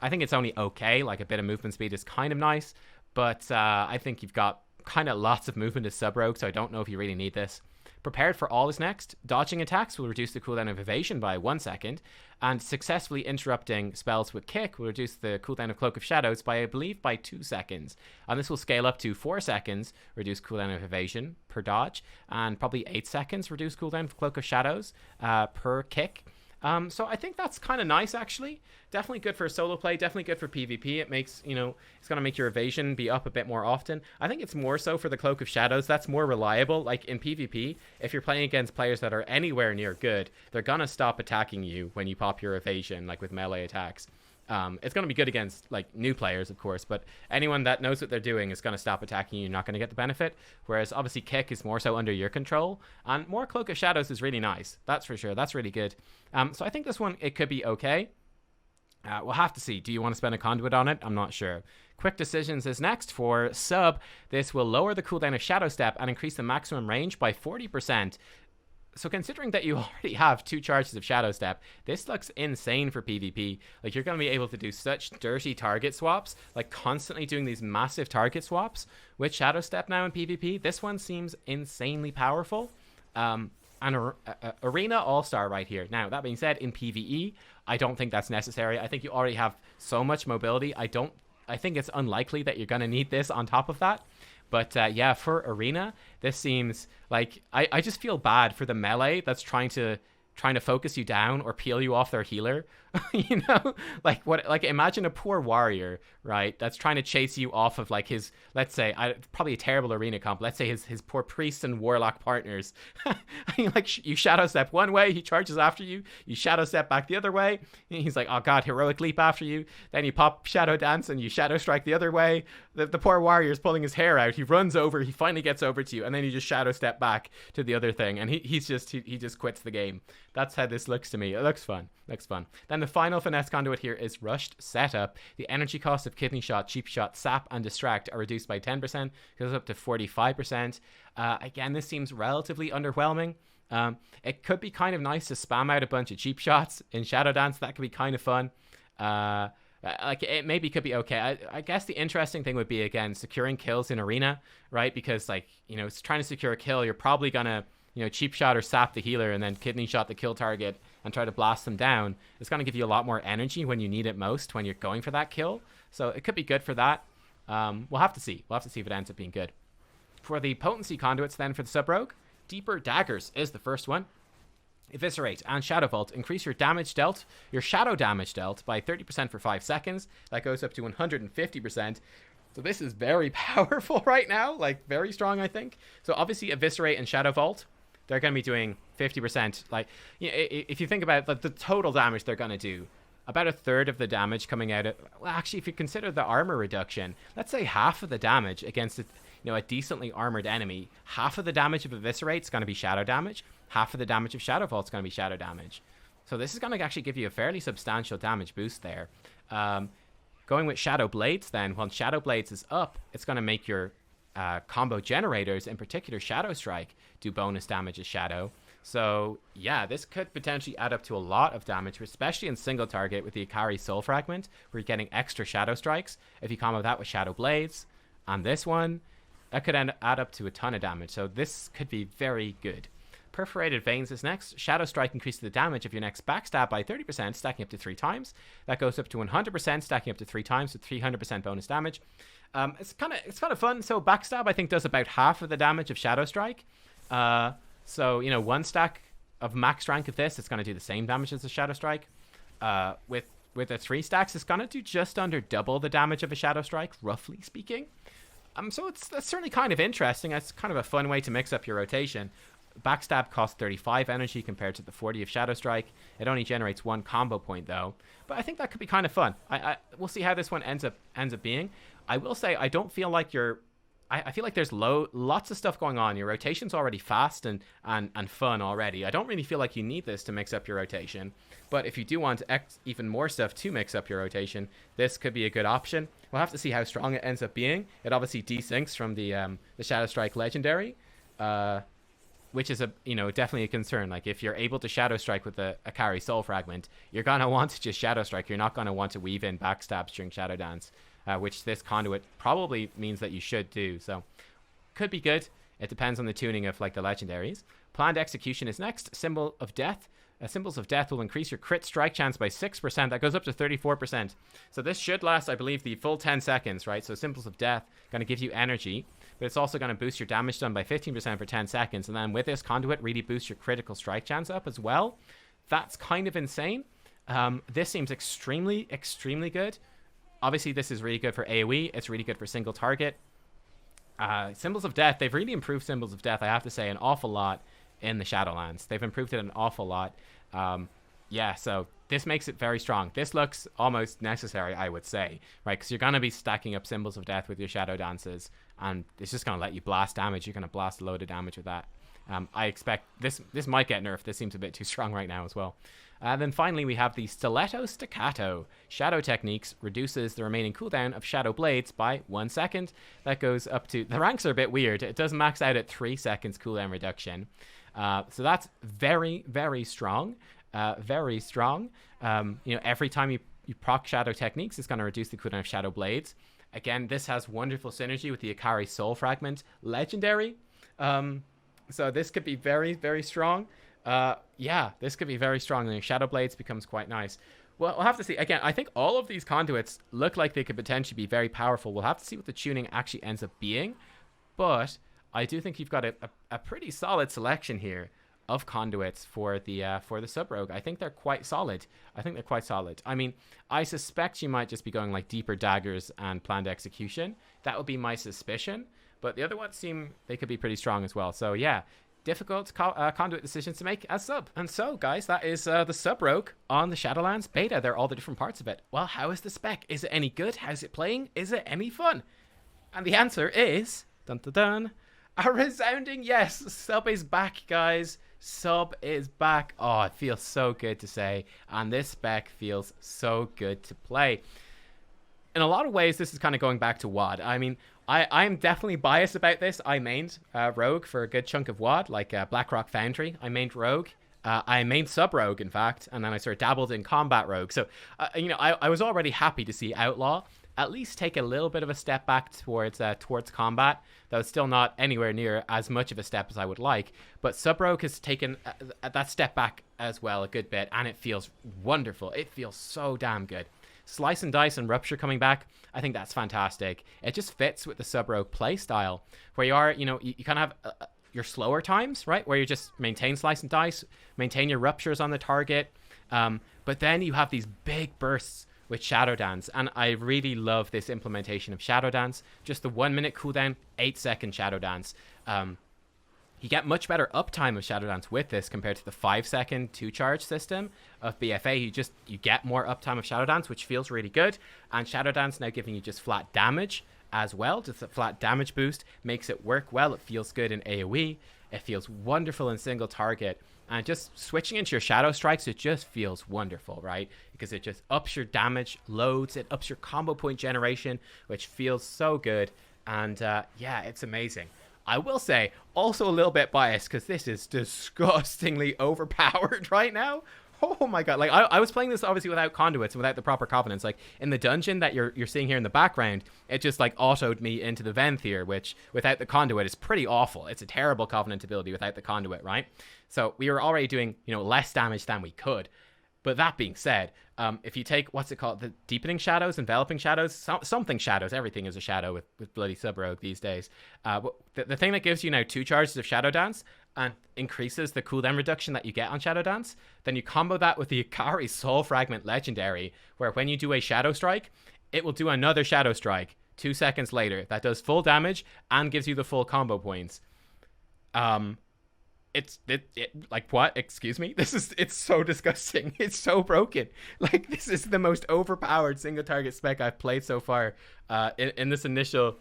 I think it's only okay. Like, a bit of movement speed is kind of nice, but I think you've got kind of lots of movement as Sub-Rogue, so I don't know if you really need this. Prepared for All is next. Dodging attacks will reduce the cooldown of evasion by 1 second, and successfully interrupting spells with kick will reduce the cooldown of Cloak of Shadows by, I believe, by 2 seconds. And this will scale up to 4 seconds, reduce cooldown of evasion per dodge, and probably 8 seconds, reduce cooldown of Cloak of Shadows per kick. So I think that's kind of nice, actually. Definitely good for solo play, definitely good for PvP. It makes, you know, it's going to make your evasion be up a bit more often. I think it's more so for the Cloak of Shadows. That's more reliable. Like, in PvP, if you're playing against players that are anywhere near good, they're going to stop attacking you when you pop your evasion, like with melee attacks. It's going to be good against, like, new players, of course, but anyone that knows what they're doing is going to stop attacking you. You're not going to get the benefit, whereas obviously kick is more so under your control, and more Cloak of Shadows is really nice. That's for sure. That's really good. So I think this one, it could be okay. We'll have to see. Do you want to spend a conduit on it? I'm not sure. Quick Decisions is next for sub. This will lower the cooldown of Shadow Step and increase the maximum range by 40%. So considering that you already have 2 charges of Shadow Step, this looks insane for PvP. Like, you're going to be able to do such dirty target swaps, like constantly doing these massive target swaps with Shadow Step now in PvP. This one seems insanely powerful. Arena All-Star right here. Now, that being said, in PvE, I don't think that's necessary. I think you already have so much mobility. I think it's unlikely that you're going to need this on top of that. But yeah, for Arena, this seems like I just feel bad for the melee that's trying to focus you down or peel you off their healer. You know, like imagine a poor warrior, right, that's trying to chase you off of, like, his, let's say, probably a terrible arena comp, let's say his poor priest and warlock partners. Like, you shadow step one way, he charges after you, you shadow step back the other way, he's like, oh god, heroic leap after you, then you pop shadow dance and you shadow strike the other way. The poor warrior is pulling his hair out, he runs over, he finally gets over to you, and then you just shadow step back to the other thing, and he just quits the game. That's how this looks to me. It looks fun. Then the final finesse conduit here is Rushed Setup. The energy cost of Kidney Shot, Cheap Shot, Sap, and Distract are reduced by 10%, goes up to 45%. Again, this seems relatively underwhelming. It could be kind of nice to spam out a bunch of cheap shots in Shadow Dance. That could be kind of fun. Like, it maybe could be okay. I guess the interesting thing would be, again, securing kills in Arena, right? Because, like, you know, trying to secure a kill, you're probably gonna, you know, cheap shot or sap the healer and then kidney shot the kill target and try to blast them down. It's going to give you a lot more energy when you need it most, when you're going for that kill. So it could be good for that. We'll have to see. We'll have to see if it ends up being good. For the potency conduits then for the Sub-Rogue, Deeper Daggers is the first one. Eviscerate and Shadow Vault increase your shadow damage dealt by 30% for 5 seconds. That goes up to 150%. So this is very powerful right now, like very strong, I think. So obviously Eviscerate and Shadow Vault, they're going to be doing 50%. Like, you know, if you think about the total damage they're going to do, about a third of the damage coming out of, well, actually, if you consider the armor reduction, let's say half of the damage against a decently armored enemy, half of the damage of Eviscerate is going to be shadow damage, half of the damage of Shadow Vault is going to be shadow damage. So this is going to actually give you a fairly substantial damage boost there. Going with Shadow Blades then, once Shadow Blades is up, it's going to make your combo generators, in particular Shadow Strike, do bonus damage as Shadow. So yeah, this could potentially add up to a lot of damage, especially in single target with the Ikari Soul Fragment, where you're getting extra Shadow Strikes. If you combo that with Shadow Blades, and this one, that could add up to a ton of damage. So this could be very good. Perforated Veins is next. Shadow Strike increases the damage of your next backstab by 30%, stacking up to 3 times. That goes up to 100%, stacking up to 3 times with 300% bonus damage. It's kind of fun. So backstab, I think, does about half of the damage of Shadow Strike. So, you know, 1 stack of max rank of this, it's going to do the same damage as a Shadow Strike. With the 3 stacks, it's going to do just under double the damage of a Shadow Strike, roughly speaking. So that's certainly kind of interesting. It's kind of a fun way to mix up your rotation. Backstab costs 35 energy compared to the 40 of Shadow Strike. It only generates 1 combo point though, but I think that could be kind of fun. We'll see how this one ends up being. I will say I don't feel like I feel like there's lots of stuff going on. Your rotation's already fast and fun already. I don't really feel like you need this to mix up your rotation, but if you do want even more stuff to mix up your rotation, this could be a good option. We'll have to see how strong it ends up being. It obviously desyncs from the Shadow Strike Legendary. which is definitely a concern. Like if you're able to Shadow Strike with a Akari Soul Fragment, you're gonna want to just Shadow Strike. You're not gonna want to weave in backstabs during Shadow Dance, which this Conduit probably means that you should do. So could be good. It depends on the tuning of like the legendaries. Planned Execution is next. Symbol of Death. Symbols of Death will increase your crit strike chance by 6%. That goes up to 34%. So this should last, I believe, the full 10 seconds, right? So Symbols of Death going to give you energy, but it's also going to boost your damage done by 15% for 10 seconds. And then with this, Conduit really boosts your critical strike chance up as well. That's kind of insane. This seems extremely, extremely good. Obviously, this is really good for AoE. It's really good for single target. Symbols of Death, they've really improved Symbols of Death, I have to say, an awful lot in the Shadowlands. They've improved it an awful lot. Yeah, so this makes it very strong. This looks almost necessary, I would say, right? Because you're going to be stacking up Symbols of Death with your Shadow Dances, and it's just going to let you blast damage. You're going to blast a load of damage with that. I expect this might get nerfed. This seems a bit too strong right now as well. Then finally, we have the Stiletto Staccato. Shadow Techniques reduces the remaining cooldown of Shadow Blades by 1 second. That goes up to... The ranks are a bit weird. It does max out at 3 seconds cooldown reduction. So that's very, very strong. Very strong. Every time you proc Shadow Techniques, it's going to reduce the cooldown of Shadow Blades. Again, this has wonderful synergy with the Akari Soul Fragment Legendary. So this could be very, very strong. Yeah, this could be very strong. And Shadow Blades becomes quite nice. Well, we'll have to see. Again, I think all of these conduits look like they could potentially be very powerful. We'll have to see what the tuning actually ends up being. But I do think you've got a pretty solid selection here of conduits for the Sub Rogue. I think they're quite solid. I mean, I suspect you might just be going like deeper daggers and planned execution. That would be my suspicion. But the other ones seem they could be pretty strong as well. So yeah, difficult conduit decisions to make as sub. And so guys, that is the Sub Rogue on the Shadowlands beta. They're all the different parts of it. Well, how is the spec? Is it any good? How's it playing? Is it any fun? And the answer is dun dun dun. A resounding yes. Sub is back, guys. Sub is back. Oh, it feels so good to say. And this spec feels so good to play. In a lot of ways, this is kind of going back to WoD. I mean, I'm definitely biased about this. I mained Rogue for a good chunk of WoD, like Blackrock Foundry. I mained Rogue. I mained Sub Rogue, in fact. And then I sort of dabbled in Combat Rogue. So, I was already happy to see Outlaw at least take a little bit of a step back towards combat. That was still not anywhere near as much of a step as I would like, but Sub Rogue has taken that step back as well a good bit, and it feels wonderful. It feels so damn good. Slice and Dice and Rupture coming back, I think that's fantastic. It just fits with the Sub Rogue play style, where you are, you kind of have your slower times, right, where you just maintain Slice and Dice, maintain your Ruptures on the target, but then you have these big bursts with Shadow Dance, and I really love this implementation of Shadow Dance. Just the 1 minute cooldown, 8 second Shadow Dance. You get much better uptime of Shadow Dance with this compared to the 5 second 2-charge system of BFA. You get more uptime of Shadow Dance, which feels really good. And Shadow Dance now giving you just flat damage as well. Just a flat damage boost makes it work well. It feels good in AoE. It feels wonderful in single target. And just switching into your Shadow Strikes, it just feels wonderful, right? Because it just ups your damage loads, it ups your combo point generation, which feels so good. And yeah, it's amazing. I will say, also a little bit biased, because this is disgustingly overpowered right now. Oh my god, like I was playing this obviously without conduits and without the proper covenants. Like in the dungeon that you're seeing here in the background, it just like autoed me into the Venthyr, which without the conduit is pretty awful. It's a terrible covenant ability without the conduit, right? So we were already doing, less damage than we could. But that being said, if you take, what's it called, the Deepening Shadows, Enveloping Shadows, something Shadows, everything is a shadow with bloody Sub Rogue these days. The thing that gives you now 2 charges of Shadow Dance and increases the cooldown reduction that you get on Shadow Dance, then you combo that with the Akari Soul Fragment Legendary, where when you do a Shadow Strike, it will do another Shadow Strike 2 seconds later. That does full damage and gives you the full combo points. Like what? Excuse me? It's so disgusting. It's so broken. Like, this is the most overpowered single target spec I've played so far in this initial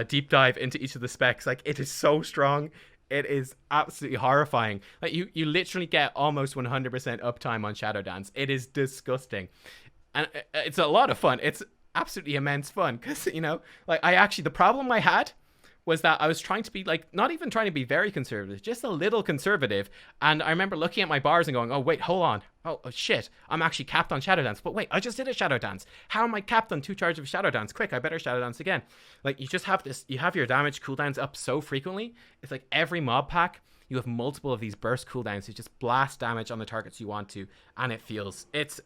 deep dive into each of the specs. Like, it is so strong. It is absolutely horrifying. Like, you literally get almost 100% uptime on Shadow Dance. It is disgusting. And it's a lot of fun. It's absolutely immense fun because, like, the problem I had was that I was trying to be like, not even trying to be very conservative, just a little conservative. And I remember looking at my bars and going, oh, wait, hold on. Oh, shit. I'm actually capped on Shadow Dance. But wait, I just did a Shadow Dance. How am I capped on 2 charges of Shadow Dance? Quick, I better Shadow Dance again. Like, you just have this, you have your damage cooldowns up so frequently. It's like every mob pack, you have multiple of these burst cooldowns. You just blast damage on the targets you want to, and it feels, it's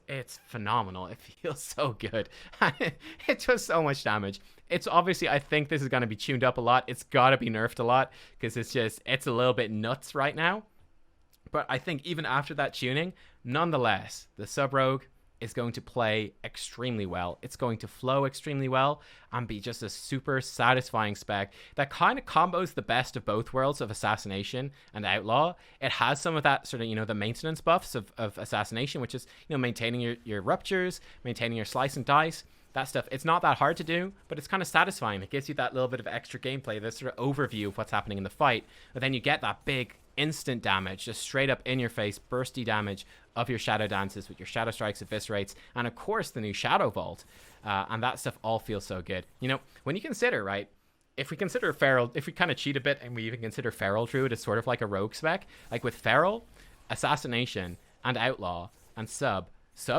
phenomenal. It feels so good. It does so much damage. It's obviously, I think this is going to be tuned up a lot. It's got to be nerfed a lot, because it's a little bit nuts right now. But I think even after that tuning, nonetheless, the Sub Rogue is going to play extremely well. It's going to flow extremely well and be just a super satisfying spec that kind of combos the best of both worlds of Assassination and Outlaw. It has some of that sort of, you know, the maintenance buffs of Assassination, which is, you know, maintaining your ruptures, maintaining your slice and dice. That stuff, it's not that hard to do, but it's kind of satisfying. It gives you that little bit of extra gameplay, this sort of overview of what's happening in the fight. But then you get that big instant damage, just straight up in your face, bursty damage of your Shadow Dances with your Shadow Strikes, Eviscerates, and of course the new Shadow Vault. And that stuff all feels so good. You know, when you consider, right, if we consider Feral, if we kind of cheat a bit and we even consider Feral Druid as sort of like a rogue spec, like with Feral, Assassination, and Outlaw, and Sub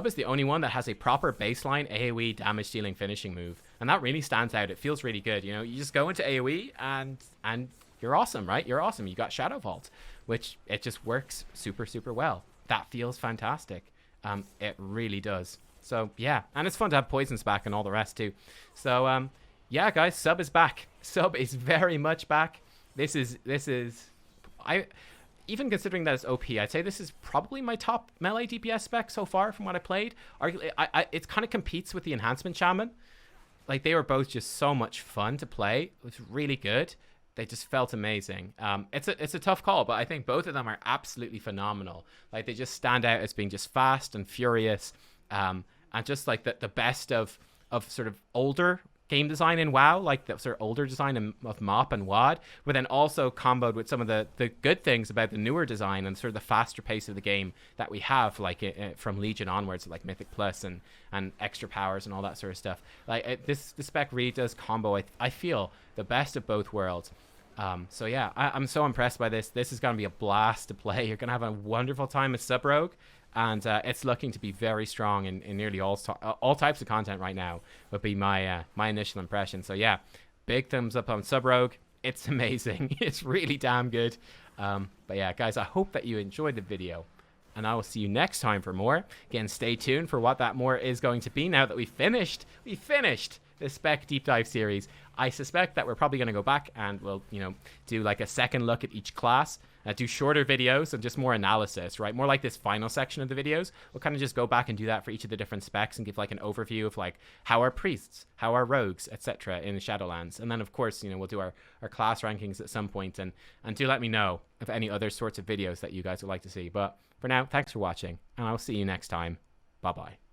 is the only one that has a proper baseline AoE damage dealing finishing move. And that really stands out. It feels really good. You know, you just go into AoE and you're awesome, right? You're awesome. You got Shadow Vault, which it just works super, super well. That feels fantastic. It really does. So yeah, and it's fun to have Poisons back and all the rest too. So yeah, guys, Sub is back. Sub is very much back. This is even considering that it's OP, I'd say this is probably my top melee DPS spec so far from what I played. Arguably, it kind of competes with the Enhancement Shaman. Like, they were both just so much fun to play. It was really good. They just felt amazing. It's a tough call, but I think both of them are absolutely phenomenal. Like, they just stand out as being just fast and furious, and just like the best of sort of older game design in WoW, like the sort of older design of MoP and WoD, but then also comboed with some of the good things about the newer design and sort of the faster pace of the game that we have, like from Legion onwards, like Mythic Plus and extra powers and all that sort of stuff. Like this spec really does combo, I feel, the best of both worlds. So yeah, I'm so impressed by this. This is going to be a blast to play. You're going to have a wonderful time with Sub Rogue. And it's looking to be very strong in nearly all types of content right now, would be my initial impression. So yeah, big thumbs up on Sub Rogue. It's amazing. It's really damn good. But yeah, guys, I hope that you enjoyed the video, and I will see you next time for more. Again, stay tuned for what that more is going to be now that we finished the Spec Deep Dive series. I suspect that we're probably going to go back and we'll, you know, do like a second look at each class, do shorter videos and just more analysis, right? More like this final section of the videos. We'll kind of just go back and do that for each of the different specs and give like an overview of like how are priests, how are rogues, etc. in Shadowlands. And then of course, you know, we'll do our class rankings at some point, and do let me know of any other sorts of videos that you guys would like to see. But for now, thanks for watching, and I'll see you next time. Bye-bye.